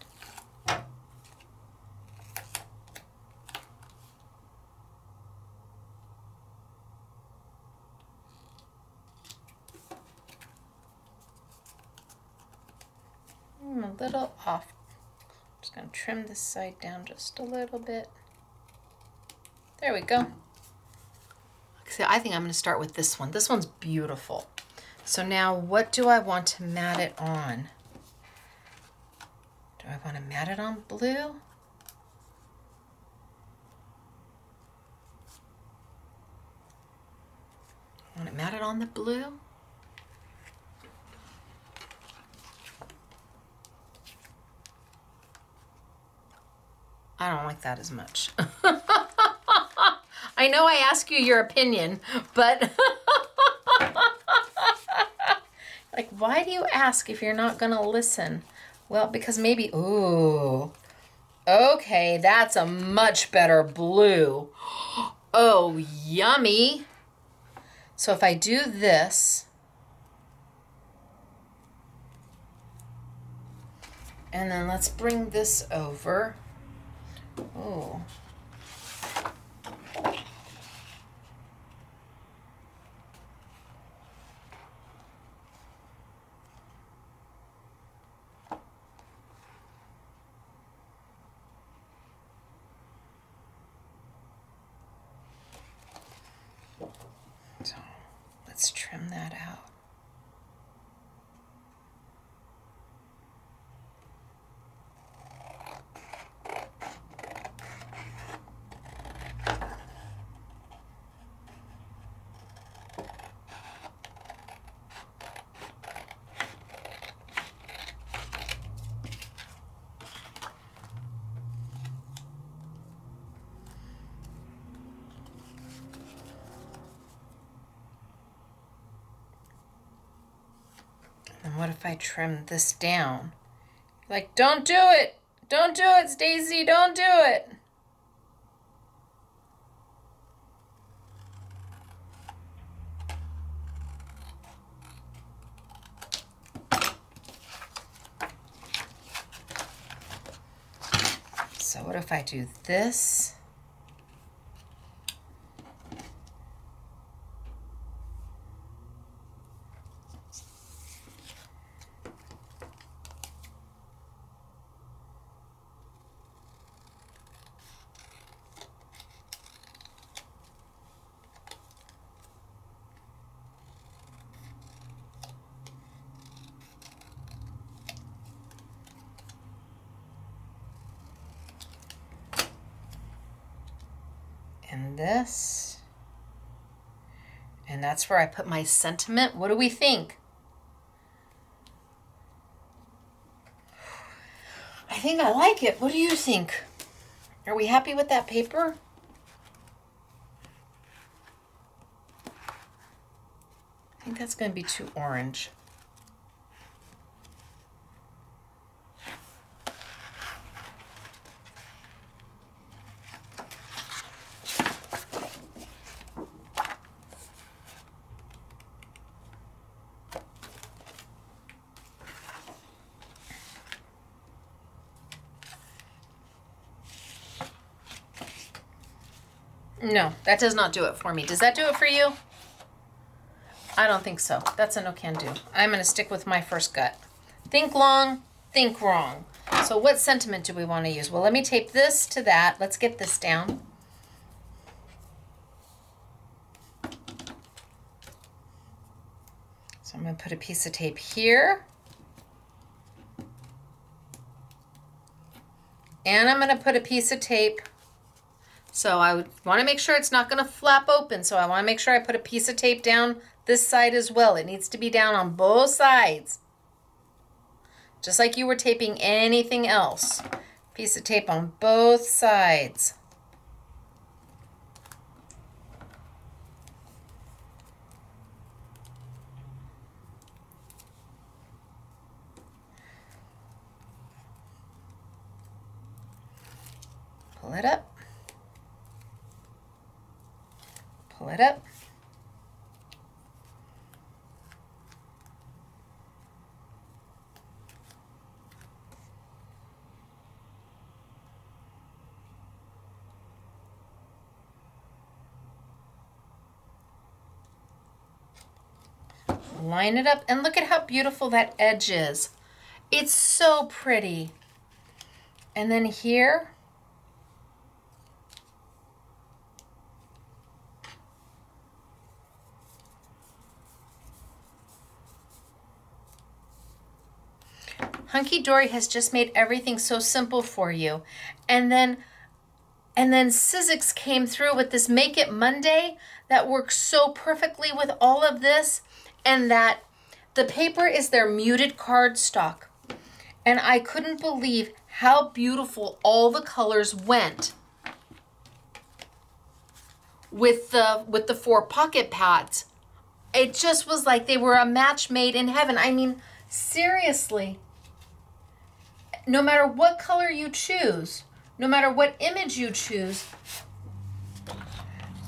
A little off. Just going to trim this side down just a little bit. There we go. So I think I'm going to start with this one. This one's beautiful. So now what do I want to mat it on? Do I want to mat it on blue? I want to mat it on the blue? I don't like that as much. I know I ask you your opinion, but like, why do you ask if you're not going to listen? Well, because maybe, ooh, okay, that's a much better blue. Oh, yummy. So if I do this, and then let's bring this over. Oh. So let's trim that out. And what if I trim this down? Like, don't do it. Don't do it, Stacy. Don't do it. So what if I do this? and this. And that's where I put my sentiment. What do we think? I think I like it. What do you think? Are we happy with that paper? I think that's going to be too orange. No, that does not do it for me. Does that do it for you? I don't think so. That's a no can do. I'm going to stick with my first gut. Think long, think wrong. So what sentiment do we want to use? Well, let me tape this to that. Let's get this down. So I'm going to put a piece of tape here. And I'm going to put a piece of tape. So I would want to make sure it's not going to flap open. So I want to make sure I put a piece of tape down this side as well. It needs to be down on both sides. Just like you were taping anything else. Piece of tape on both sides. Pull it up. Pull it up. Line it up and look at how beautiful that edge is. It's so pretty. And then here, Hunky Dory has just made everything so simple for you. And then Sizzix came through with this Make It Monday that works so perfectly with all of this, and that the paper is their muted cardstock. And I couldn't believe how beautiful all the colors went with the 4 pocket pads. It just was like they were a match made in heaven. I mean, seriously. No matter what color you choose, no matter what image you choose,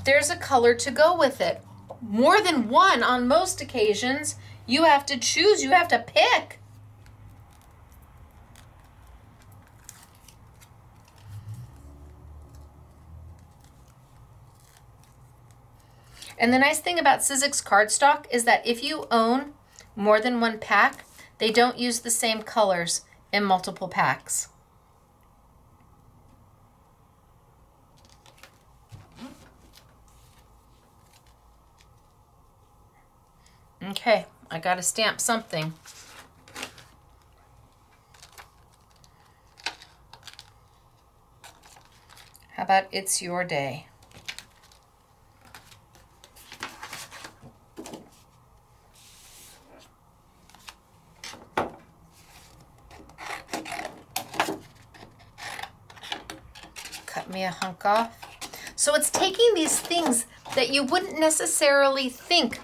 there's a color to go with it. More than one on most occasions. You have to choose, you have to pick. And the nice thing about Sizzix cardstock is that if you own more than one pack, they don't use the same colors in multiple packs. Okay, I gotta stamp something. How about It's Your Day? Cut me a hunk off. So it's taking these things that you wouldn't necessarily think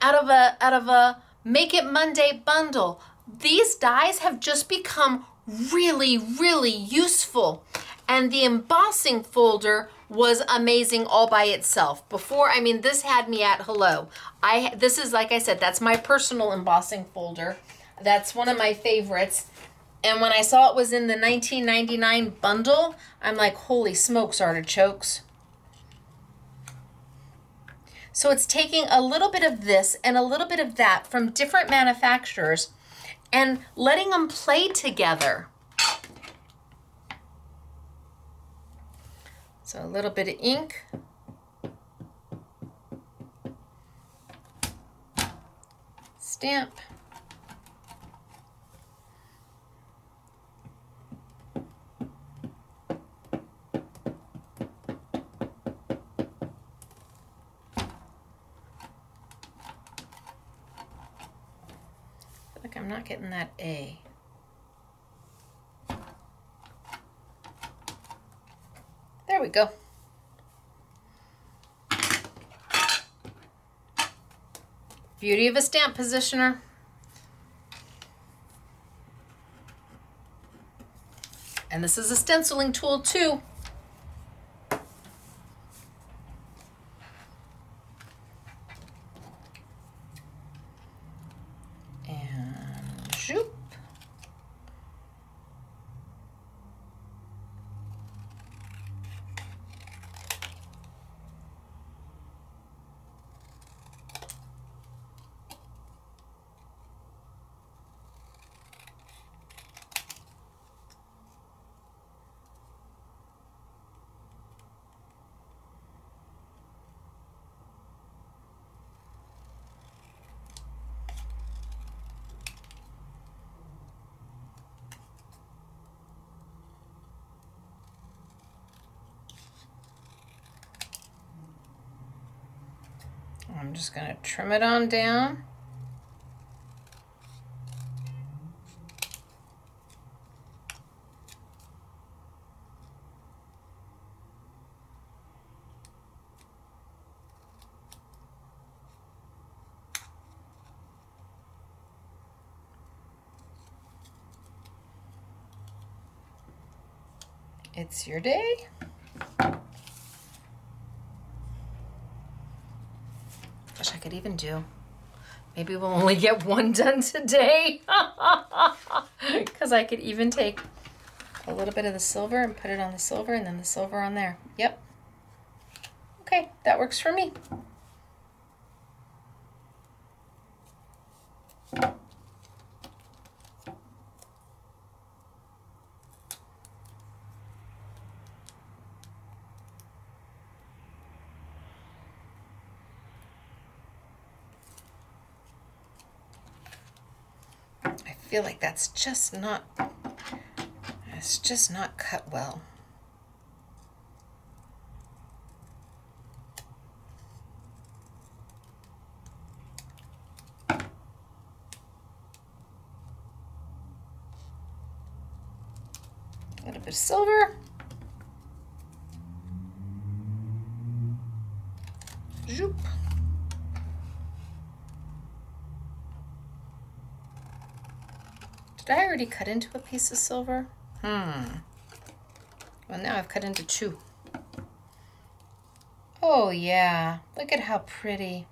out of a Make It Monday bundle. These dies have just become really, really useful. And the embossing folder was amazing all by itself. Before, I mean, this had me at hello. This is, like I said, that's my personal embossing folder. That's one of my favorites. And when I saw it was in the $19.99 bundle, I'm like, holy smokes, artichokes. So it's taking a little bit of this and a little bit of that from different manufacturers and letting them play together. So a little bit of ink. Stamp. not getting that A. There we go. Beauty of a stamp positioner. And this is a stenciling tool too. And zoop. I'm just going to trim it on down. It's your day. Gosh, I could even do, maybe we'll only get one done today. Because I could even take a little bit of the silver and put it on the silver and then the silver on there. Yep. Okay, that works for me. I feel like that's just not, it's just not cut well. A little bit of silver. Zoop. Did I already cut into a piece of silver? Well, now I've cut into two. Oh, yeah. Look at how pretty.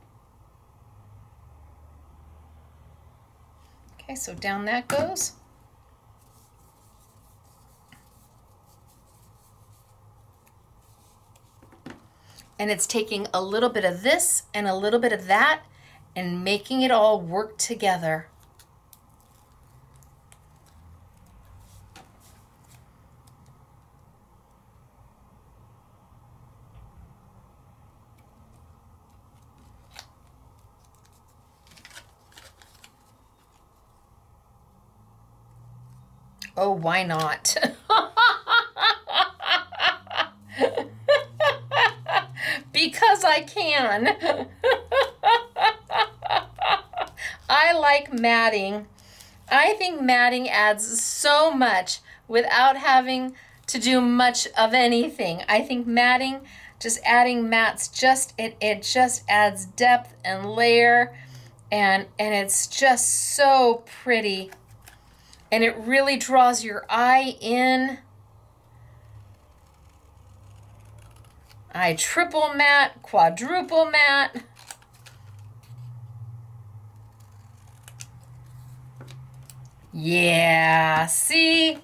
Okay, so down that goes. And it's taking a little bit of this and a little bit of that and making it all work together. Oh, why not? Because I can. I like matting. I think matting adds so much without having to do much of anything. I think matting, just adding mats, it just adds depth and layer, and it's just so pretty. And it really draws your eye in. I triple mat, quadruple mat. Yeah, see?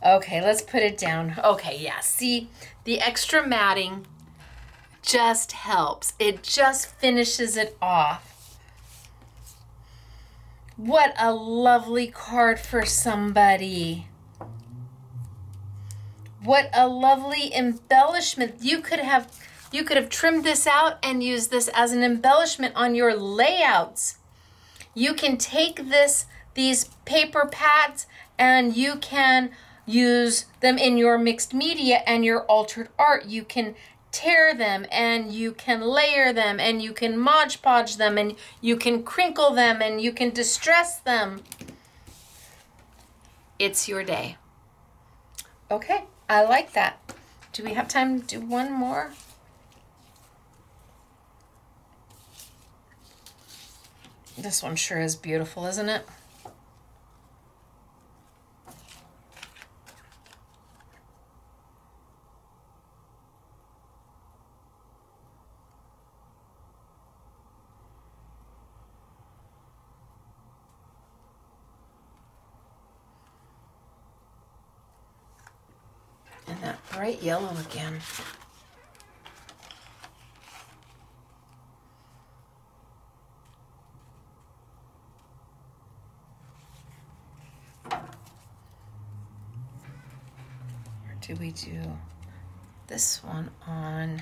Okay, let's put it down. Okay, yeah, see? The extra matting just helps. It just finishes it off. What a lovely card for somebody. What a lovely embellishment. You could have trimmed this out and used this as an embellishment on your layouts. You can take these paper pads and you can use them in your mixed media and your altered art. You can tear them and you can layer them and you can Mod Podge them and you can crinkle them and you can distress them. It's your day. Okay, I like that. Do we have time to do one more? This one sure is beautiful, isn't it? And that bright yellow again. Or do we do this one on?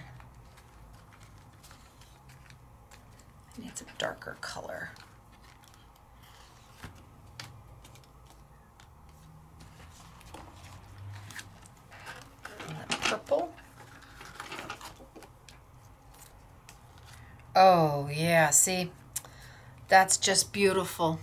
I need a darker color. Purple. Oh yeah, see, that's just beautiful.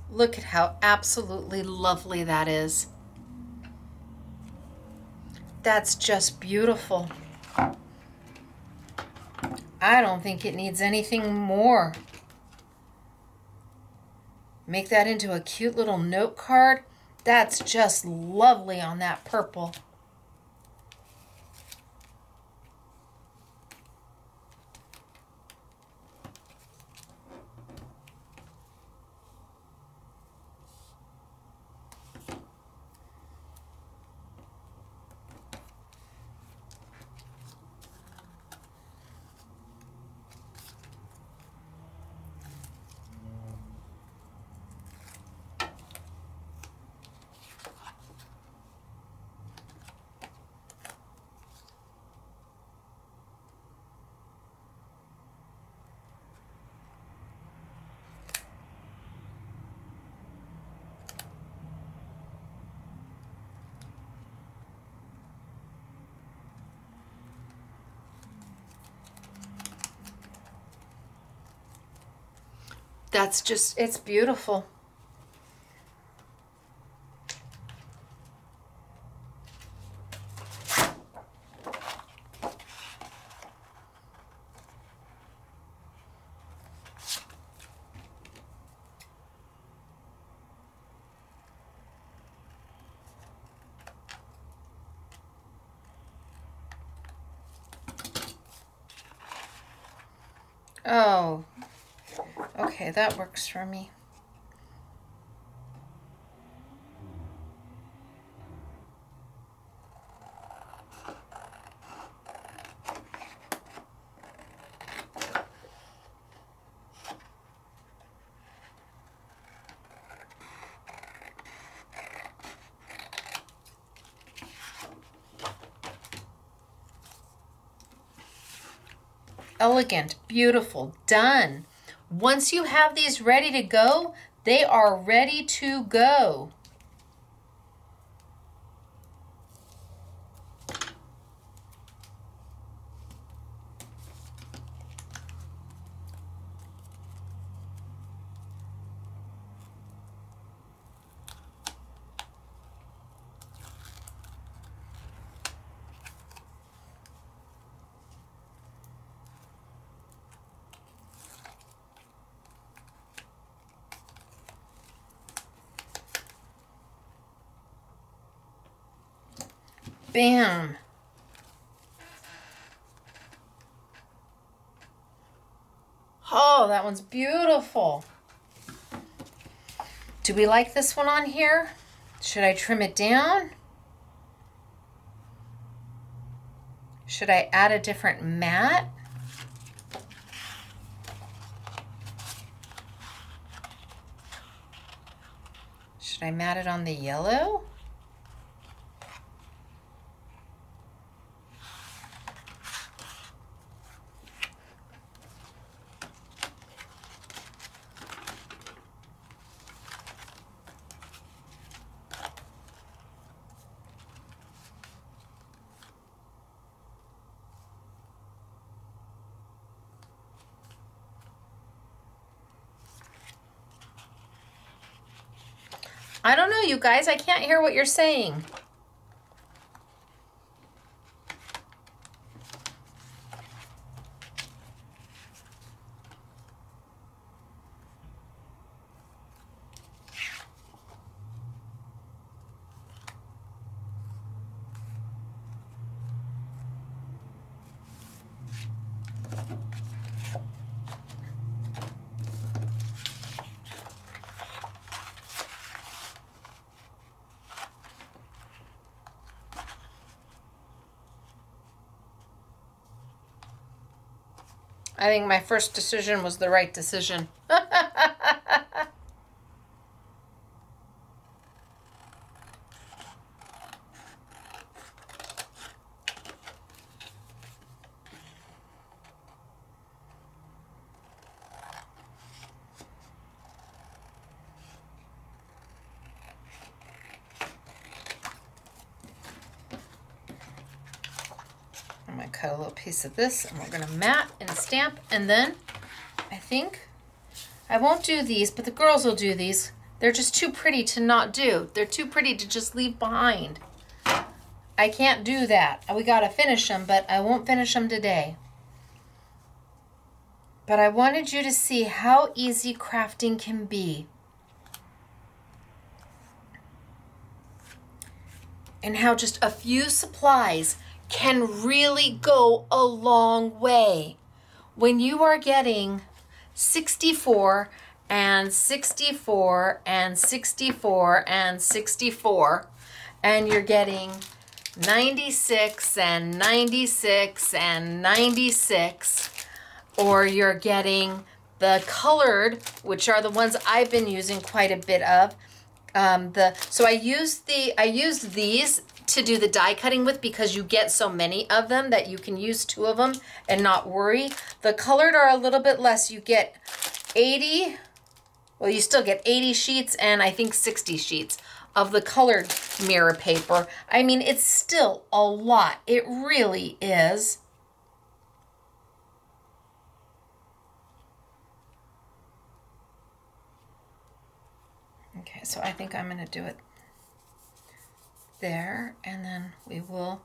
Look at how absolutely lovely that is. That's just beautiful. I don't think it needs anything more. Make that into a cute little note card. That's just lovely on that purple. That's just, it's beautiful. Oh, okay, that works for me. Elegant, beautiful, done. Once you have these ready to go, they are ready to go. Bam. Oh, that one's beautiful. Do we like this one on here? Should I trim it down? Should I add a different mat? Should I mat it on the yellow? I don't know, you guys. I can't hear what you're saying. I think my first decision was the right decision. I'm going to cut a little piece of this, and we're going to mat and stamp, and then I think I won't do these, but the girls will do these. They're just too pretty to not do. They're too pretty to just leave behind. I can't do that. We got to finish them, but I won't finish them today. But I wanted you to see how easy crafting can be. And how just a few supplies can really go a long way. When you are getting 64 and 64 and 64 and 64, and you're getting 96 and 96 and 96, or you're getting the colored, which are the ones I've been using quite a bit of. So I used these to do the die cutting with, because you get so many of them that you can use 2 of them and not worry. The colored are a little bit less. You get 80, well, you still get 80 sheets and I think 60 sheets of the colored mirror paper. I mean, it's still a lot. It really is. Okay, so I think I'm going to do it there, and then we will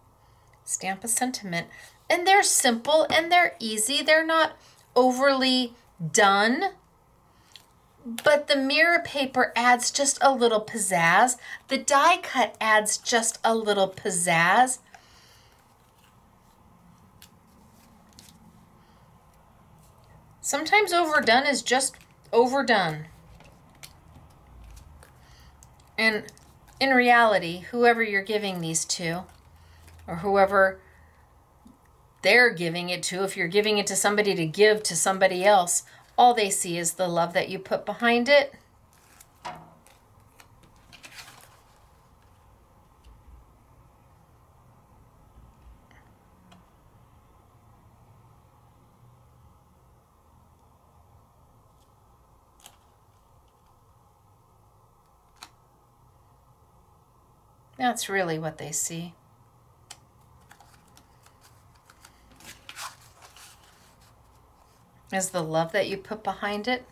stamp a sentiment. And they're simple and they're easy. They're not overly done, but the mirror paper adds just a little pizzazz. The die cut adds just a little pizzazz. Sometimes overdone is just overdone. And in reality, whoever you're giving these to, or whoever they're giving it to, if you're giving it to somebody to give to somebody else, all they see is the love that you put behind it. That's really what they see. Is the love that you put behind it.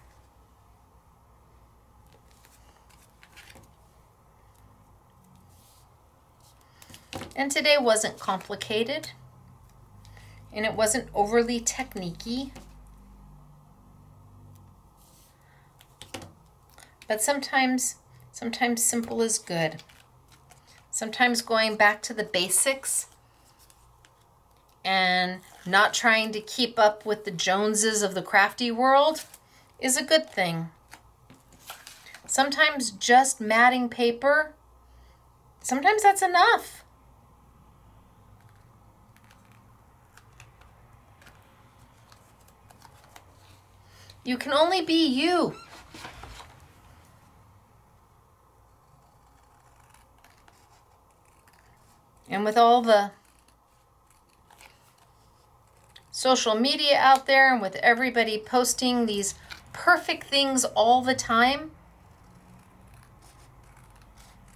And today wasn't complicated, and it wasn't overly techniquey. But sometimes simple is good. Sometimes going back to the basics and not trying to keep up with the Joneses of the crafty world is a good thing. Sometimes just matting paper, sometimes that's enough. You can only be you. And with all the social media out there and with everybody posting these perfect things all the time,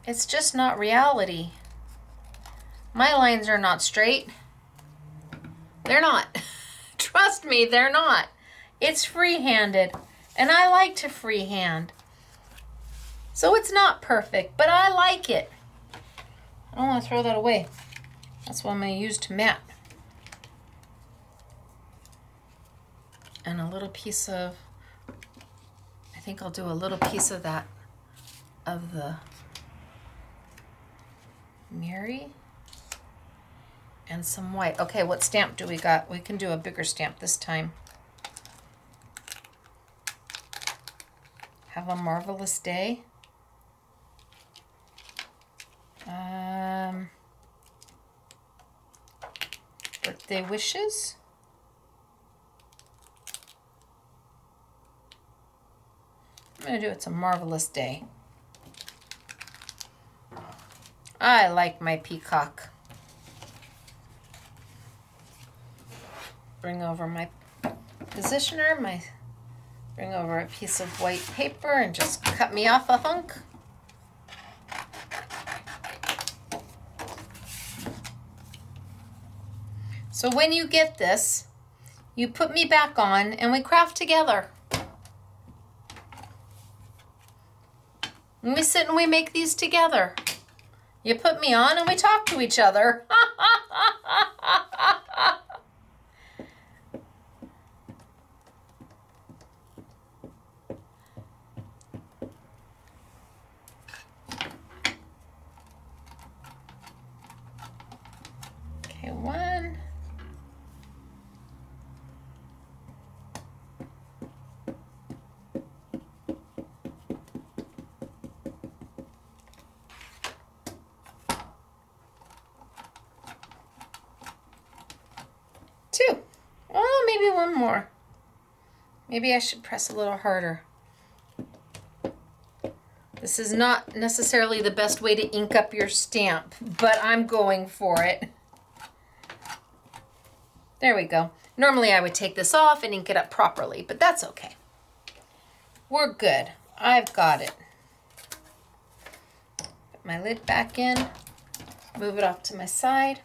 it's just not reality. My lines are not straight. They're not. Trust me, they're not. It's free-handed, and I like to freehand. So it's not perfect, but I like it. I don't want to throw that away. That's what I'm going to use to mat. And a little piece of, I think I'll do a little piece of that, of the Mary. And some white. Okay, what stamp do we got? We can do a bigger stamp this time. Have a marvelous day. Birthday wishes. I'm going to do It's a Marvelous Day. I like my peacock. Bring over my positioner, bring over a piece of white paper and just cut me off a hunk. So when you get this, you put me back on and we craft together. And we sit and we make these together. You put me on and we talk to each other. Okay, one. Two. Oh, maybe one more. Maybe I should press a little harder. This is not necessarily the best way to ink up your stamp, but I'm going for it. There we go. Normally I would take this off and ink it up properly, but that's okay. We're good. I've got it. Put my lid back in, move it off to my side,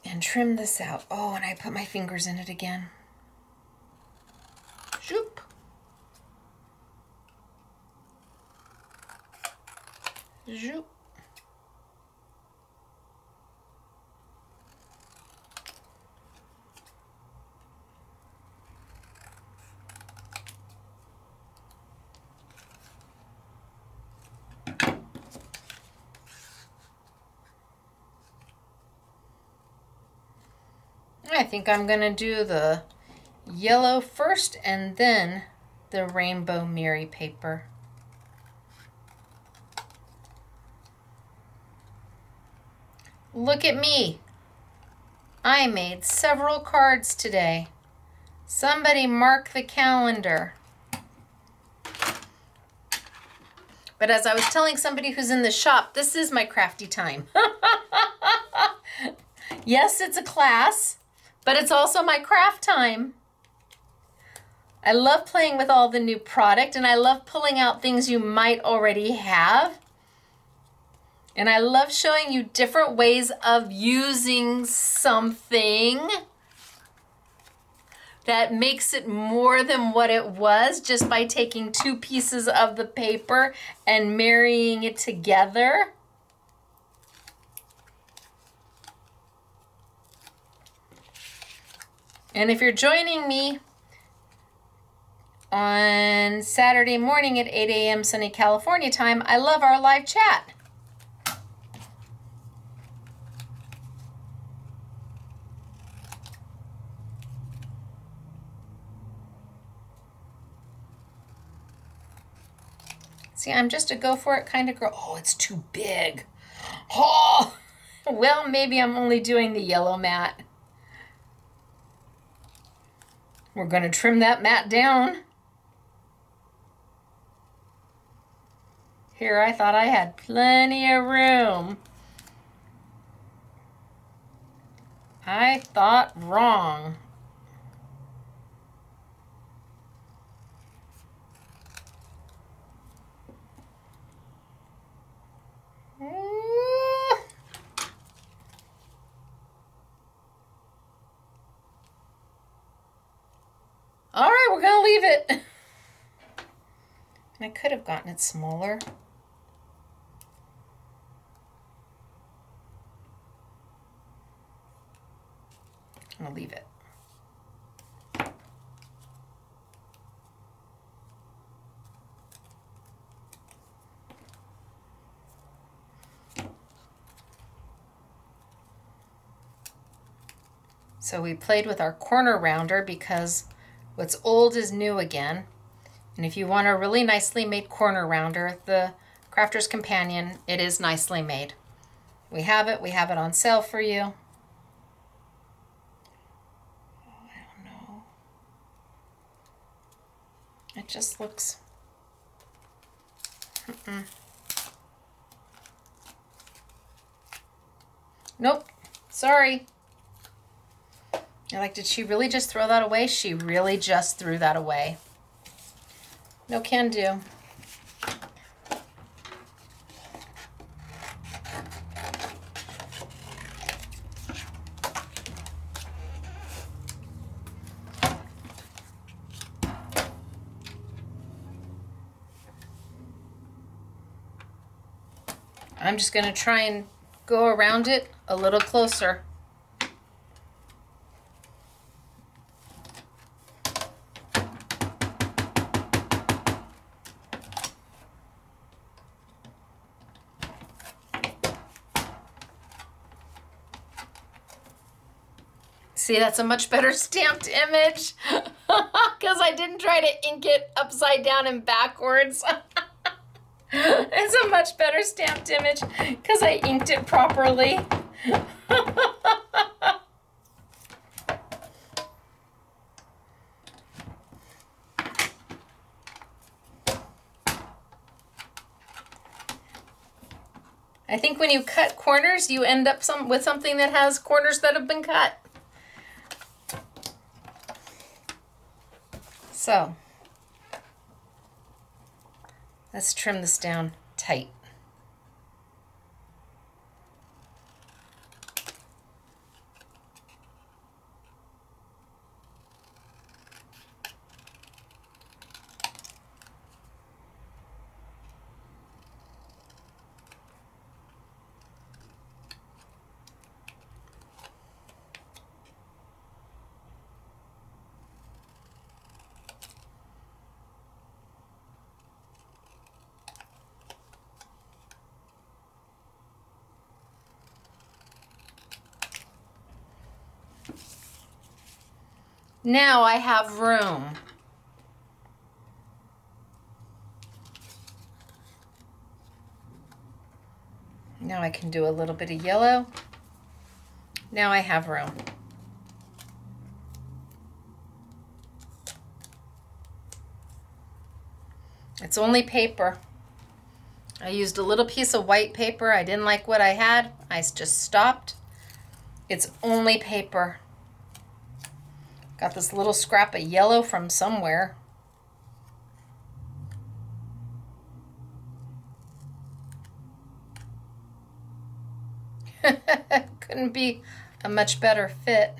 and trim this out. Oh, and I put my fingers in it again. Shoop. Zoop. I think I'm going to do the yellow first and then the Rainbow Mary paper. Look at me. I made several cards today. Somebody mark the calendar. But as I was telling somebody who's in the shop, this is my crafty time. Yes, it's a class, but it's also my craft time. I love playing with all the new product, and I love pulling out things you might already have. And I love showing you different ways of using something that makes it more than what it was just by taking two pieces of the paper and marrying it together. And if you're joining me on Saturday morning at 8 a.m. sunny California time, I love our live chat. See, I'm just a go for it kind of girl. Oh, it's too big. Oh, well, maybe I'm only doing the yellow mat. We're going to trim that mat down. Here, I thought I had plenty of room. I thought wrong. All right, we're gonna leave it. I could have gotten it smaller. I'm gonna leave it. So we played with our corner rounder because what's old is new again. And if you want a really nicely made corner rounder, the Crafter's Companion, it is nicely made. We have it on sale for you. Oh, I don't know. It just looks... Nope, sorry. You're like, did she really just throw that away? She really just threw that away. No can do. I'm just going to try and go around it a little closer. See, that's a much better stamped image because I didn't try to ink it upside down and backwards. It's a much better stamped image because I inked it properly. I think when you cut corners, you end up with something that has corners that have been cut. So let's trim this down tight. Now I have room. Now I can do a little bit of yellow. Now I have room. It's only paper. I used a little piece of white paper. I didn't like what I had. I just stopped. It's only paper. Got this little scrap of yellow from somewhere. Couldn't be a much better fit.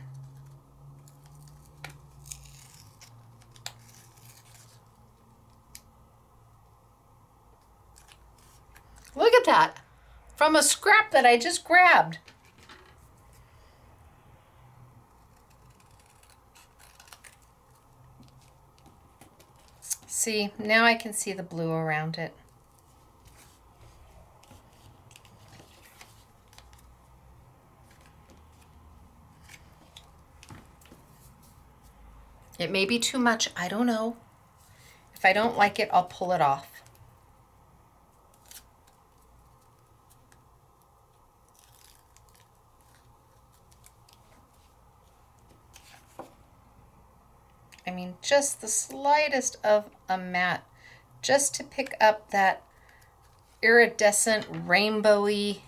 Look at that. From a scrap that I just grabbed. See, now I can see the blue around it. It may be too much, I don't know. If I don't like it, I'll pull it off. I mean, just the slightest of a mat, just to pick up that iridescent, rainbowy,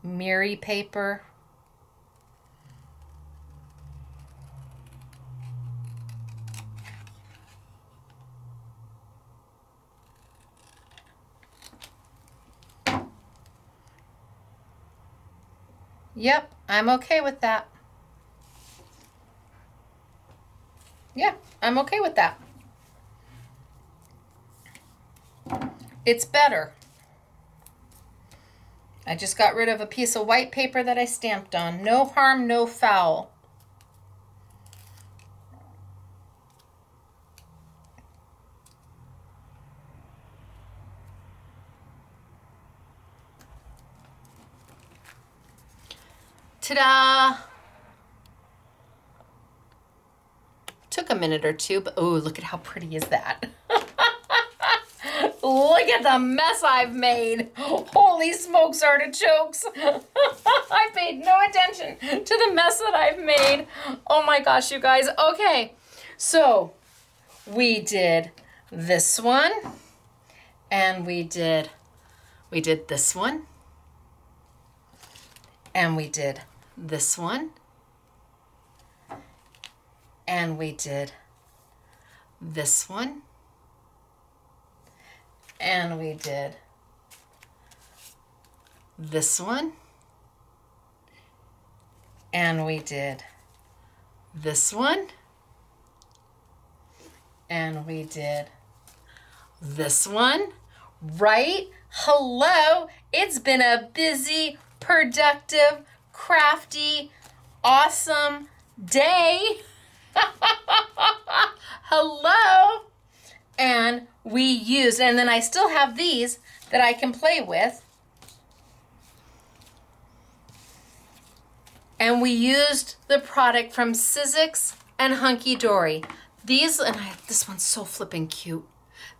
mirror paper. Yep, I'm okay with that. Yeah, I'm okay with that. It's better. I just got rid of a piece of white paper that I stamped on. No harm, no foul. Ta-da! Took a minute or two, but oh, look at how pretty is that. Look at the mess I've made. Holy smokes, artichokes. I paid no attention to the mess that I've made. Oh my gosh, you guys. Okay, so we did this one, and we did this one, and we did this one, and we did this one, and we did this one, and we did this one, and we did this one. Right? Hello, it's been a busy, productive, crafty, awesome day. Hello. And we used, and then I still have these that I can play with. And we used the product from Sizzix and Hunky Dory. These, and this one's so flippin' cute.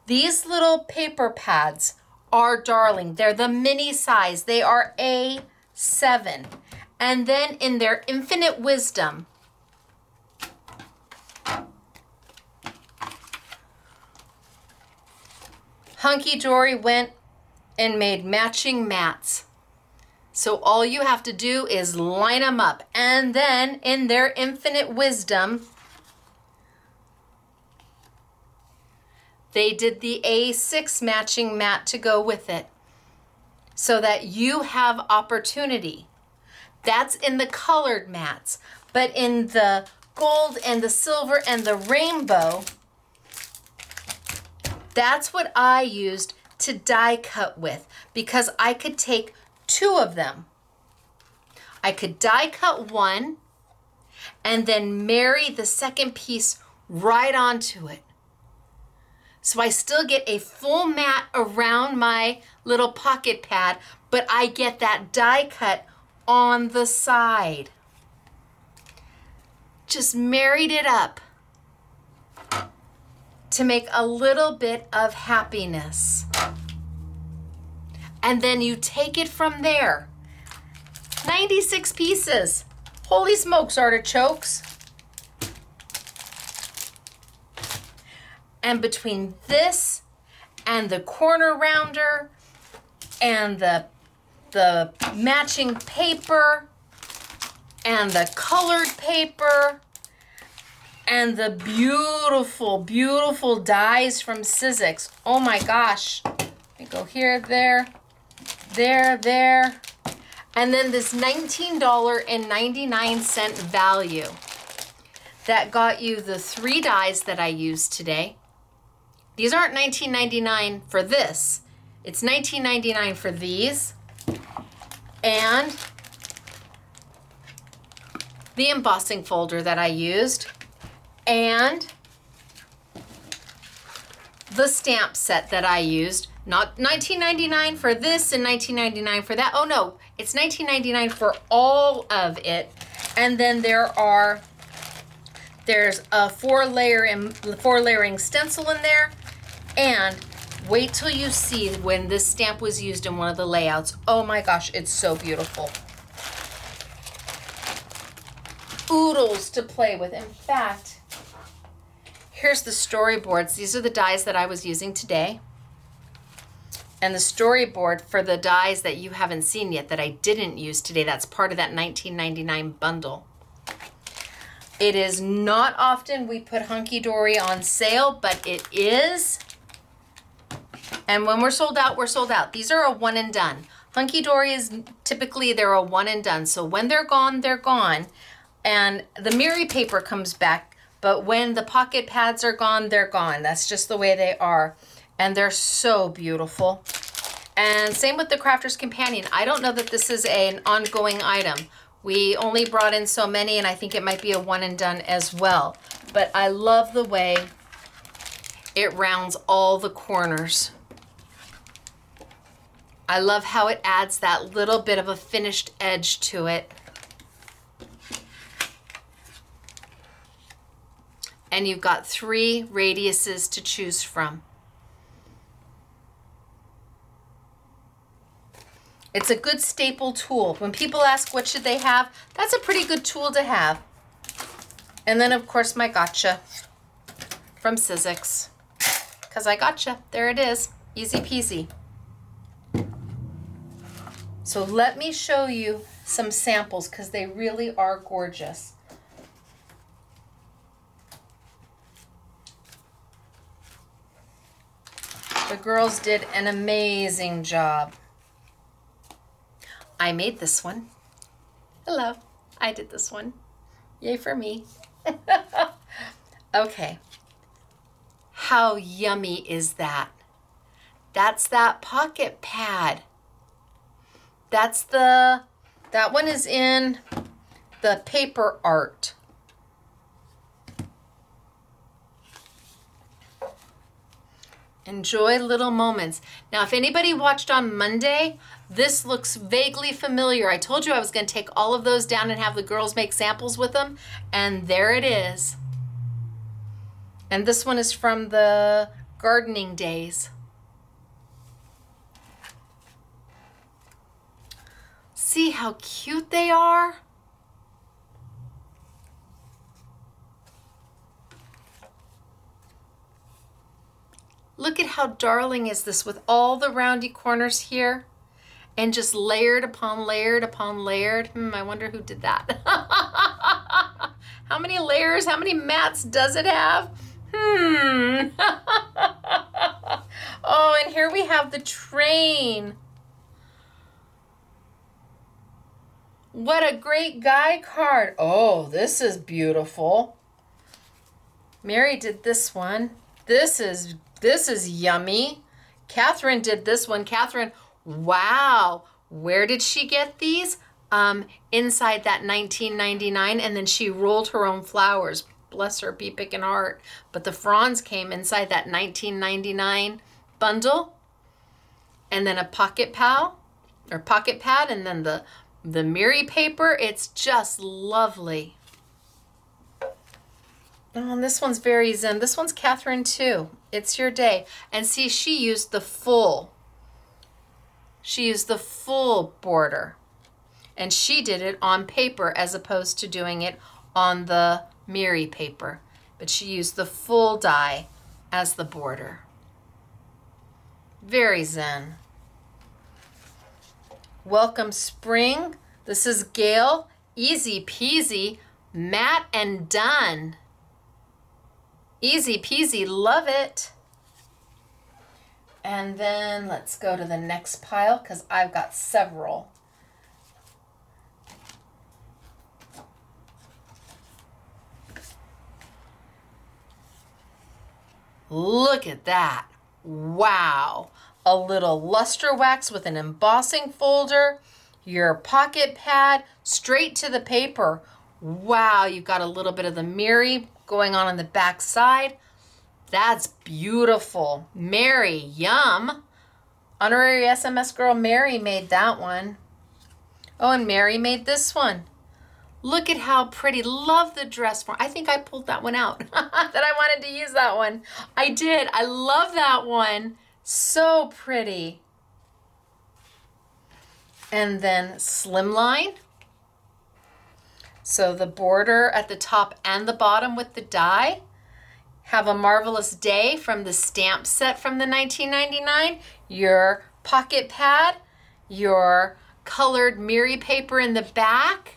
These little paper pads are darling. They're the mini size. They are A7. And then in their infinite wisdom, Hunky Dory went and made matching mats. So all you have to do is line them up. And then in their infinite wisdom, they did the A6 matching mat to go with it so that you have opportunity. That's in the colored mats. But in the gold and the silver and the rainbow, that's what I used to die cut with, because I could take two of them. I could die cut one and then marry the second piece right onto it. So I still get a full mat around my little pocket pad, but I get that die cut on the side. Just married it up to make a little bit of happiness. And then you take it from there. 96 pieces. Holy smokes, artichokes. And between this and the corner rounder and the matching paper and the colored paper and the beautiful, beautiful dies from Sizzix. Oh my gosh. Let me go here, there, there. And then this $19.99 value that got you the 3 dies that I used today. These aren't $19.99 for this. It's $19.99 for these. And the embossing folder that I used. And the stamp set that I used. Not $19.99 for this and $19.99 for that. Oh no, it's $19.99 for all of it. And then there's a 4-layering stencil in there. And wait till you see when this stamp was used in one of the layouts. Oh my gosh, it's so beautiful. Oodles to play with. In fact, here's the storyboards. These are the dies that I was using today. And the storyboard for the dies that you haven't seen yet that I didn't use today, that's part of that $19.99 bundle. It is not often we put Hunky Dory on sale, but it is. And when we're sold out, we're sold out. These are a one and done. Hunky Dory is typically, they're a one and done. So when they're gone, they're gone. And the Mary paper comes back, but when the pocket pads are gone, they're gone. That's just the way they are. And they're so beautiful. And same with the Crafter's Companion. I don't know that this is an ongoing item. We only brought in so many, and I think it might be a one and done as well. But I love the way it rounds all the corners. I love how it adds that little bit of a finished edge to it. And you've got 3 radiuses to choose from. It's a good staple tool. When people ask what should they have, that's a pretty good tool to have. And then of course my gotcha from Sizzix. Because I gotcha. There it is. Easy peasy. So let me show you some samples because they really are gorgeous. The girls did an amazing job. I made this one. Hello, I did this one. Yay for me. Okay. How yummy is that? That's that pocket pad. That one is in the paper art. Enjoy little moments. Now, if anybody watched on Monday, this looks vaguely familiar. I told you I was going to take all of those down and have the girls make samples with them, and there it is. And this one is from the gardening days. See how cute they are? Look at how darling is this with all the roundy corners here and just layered upon layered upon layered. I wonder who did that. How many layers, how many mats does it have? Oh, and here we have the train. What a great guy card. Oh, this is beautiful. Mary did this one. This is yummy. Catherine did this one. Catherine, wow. Where did she get these? Inside that $19.99, and then she rolled her own flowers. Bless her, be picking heart. But the fronds came inside that $19.99 bundle, and then a pocket pad, and then the Mary paper. It's just lovely. Oh, and this one's very zen. This one's Catherine too. It's your day. And see, she used the full border. And she did it on paper as opposed to doing it on the Mary paper. But she used the full die as the border. Very zen. Welcome spring. This is Gail. Easy peasy. Matte and done. Easy peasy, love it. And then let's go to the next pile because I've got several. Look at that. Wow. A little luster wax with an embossing folder, your pocket pad, straight to the paper. Wow, you've got a little bit of the Mary going on the back side. That's beautiful. Mary, yum. Honorary SMS girl Mary made that one. Oh, and Mary made this one. Look at how pretty. Love the dress form. I think I pulled that one out. That I wanted to use that one. I did. I love that one. So pretty. And then slimline. So the border at the top and the bottom with the die. Have a marvelous day from the stamp set from the $19.99. Your pocket pad, your colored Miri paper in the back.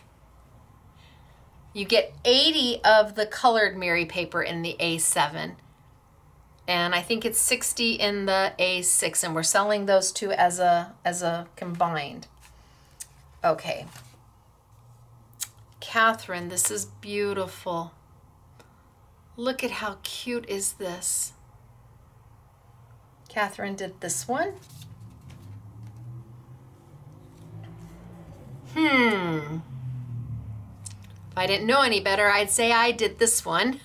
You get 80 of the colored Miri paper in the A7. And I think it's 60 in the A6, and we're selling those two as a combined. Okay. Catherine, this is beautiful. Look at how cute is this. Catherine did this one. If I didn't know any better, I'd say I did this one.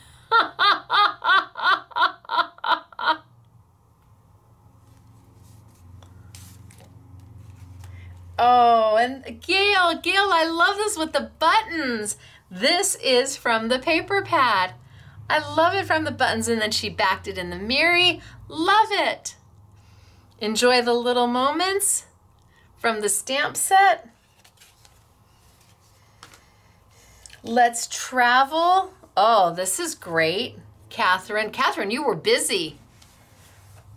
Oh, and Gail, I love this with the buttons. This is from the paper pad. I love it from the buttons, and then she backed it in the Miri. Love it. Enjoy the little moments from the stamp set. Let's travel. Oh, this is great. Catherine, you were busy.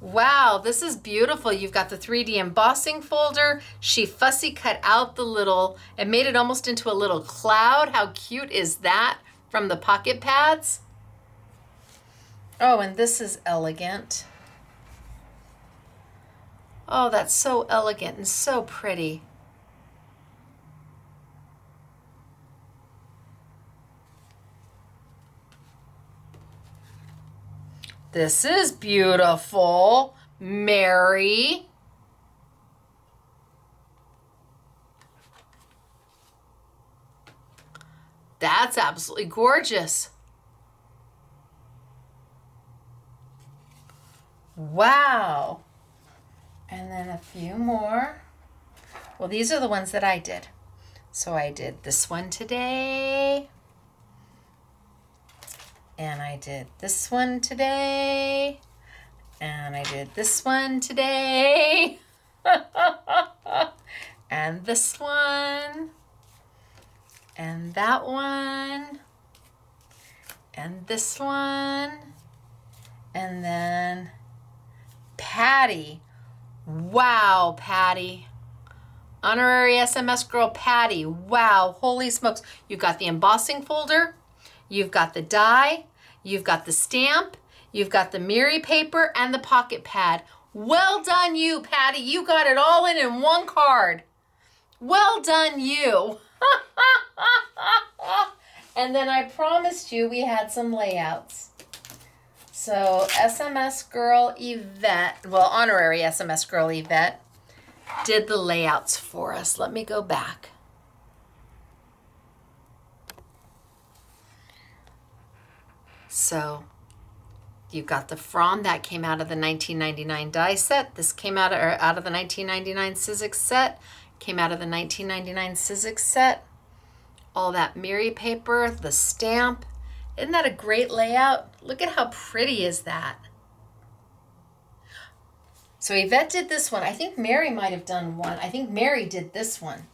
Wow, this is beautiful. You've got the 3D embossing folder. She fussy cut out the little, and made it almost into a little cloud. How cute is that from the pocket pads? Oh, and this is elegant. Oh, that's so elegant and so pretty. This is beautiful, Mary. That's absolutely gorgeous. Wow. And then a few more. Well, these are the ones that I did. So I did this one today. And I did this one today. And I did this one today. And this one. And that one. And this one. And then Patty. Wow, Patty. Honorary SMS girl Patty. Wow, holy smokes. You've got the embossing folder. You've got the die. You've got the stamp. You've got the Miri paper and the pocket pad. Well done you, Patty. You got it all in one card. Well done you. And then I promised you we had some layouts. So SMS girl Yvette, well, honorary SMS girl Yvette, did the layouts for us. Let me go back. So you've got the From, that came out of the 1999 die set. This came out of the 1999 Sizzix set. Came out of the 1999 Sizzix set. All that Miri paper, the stamp. Isn't that a great layout? Look at how pretty is that. So Yvette did this one. I think Mary might have done one. I think Mary did this one.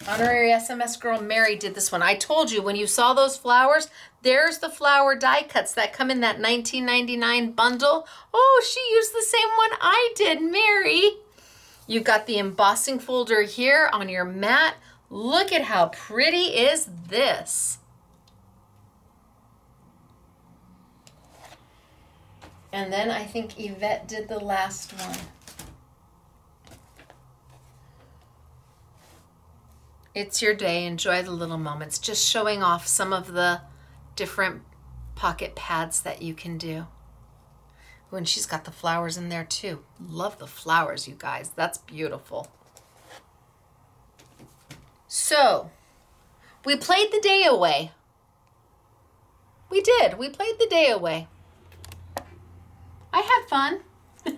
Honorary SMS girl Mary did this one. I told you when you saw those flowers, there's the flower die cuts that come in that 1999 bundle. Oh, she used the same one I did, Mary. You've got the embossing folder here on your mat. Look at how pretty is this. And then I think Yvette did the last one. It's your day. Enjoy the little moments. Just showing off some of the different pocket pads that you can do. Oh, and she's got the flowers in there too. Love the flowers, you guys. That's beautiful. So, we played the day away. We did. We played the day away. I had fun. I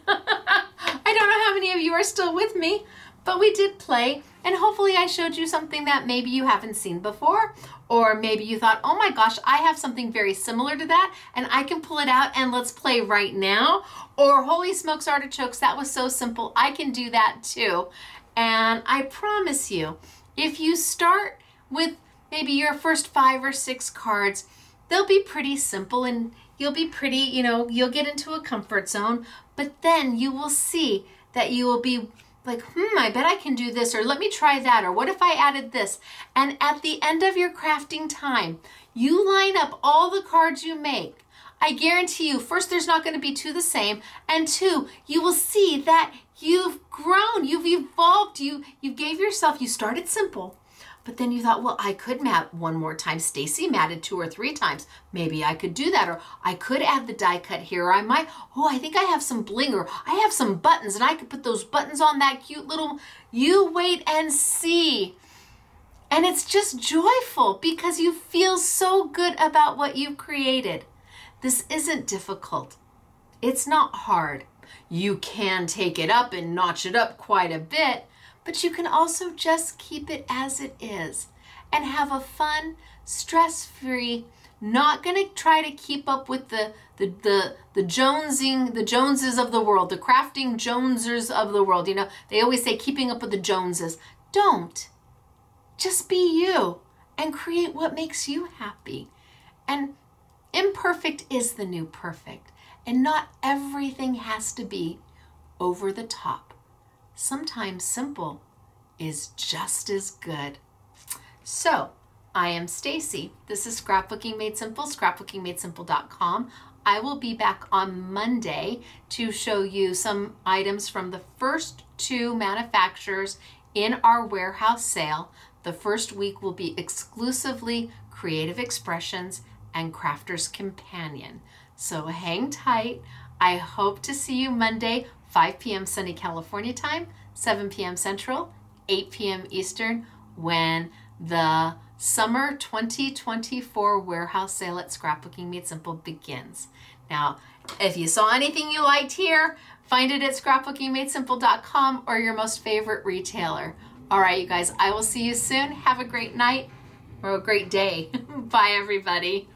don't know how many of you are still with me, but we did play, and hopefully I showed you something that maybe you haven't seen before, or maybe you thought, oh my gosh, I have something very similar to that, and I can pull it out and let's play right now. Or holy smokes artichokes, that was so simple, I can do that too. And I promise you, if you start with maybe your first 5 or 6 cards, they'll be pretty simple and you'll be pretty, you'll get into a comfort zone, but then you will see that you will be like, I bet I can do this, or let me try that, or what if I added this? And at the end of your crafting time, you line up all the cards you make. I guarantee you, first, there's not going to be two the same, and two, you will see that you've grown, you've evolved, you gave yourself, you started simple, but then you thought, well, I could mat one more time. Stacy matted 2 or 3 times. Maybe I could do that, or I could add the die cut here, or I might, I think I have some bling, or I have some buttons, and I could put those buttons on that cute little, you wait and see. And it's just joyful because you feel so good about what you've created. This isn't difficult. It's not hard. You can take it up and notch it up quite a bit, but you can also just keep it as it is and have a fun, stress-free, not gonna try to keep up with the Joneses of the world, the crafting Jonesers of the world. You know, they always say keeping up with the Joneses. Don't. Just be you and create what makes you happy. And imperfect is the new perfect, and not everything has to be over the top. Sometimes simple is just as good. So, I am Stacy. This is Scrapbooking Made Simple, scrapbookingmadesimple.com. I will be back on Monday to show you some items from the first 2 manufacturers in our warehouse sale. The first week will be exclusively Creative Expressions and Crafter's Companion. So hang tight. I hope to see you Monday, 5 p.m. sunny California time, 7 p.m. Central, 8 p.m. Eastern, when the summer 2024 warehouse sale at Scrapbooking Made Simple begins. Now, if you saw anything you liked here, find it at scrapbookingmadesimple.com or your most favorite retailer. All right, you guys, I will see you soon. Have a great night or a great day. Bye, everybody.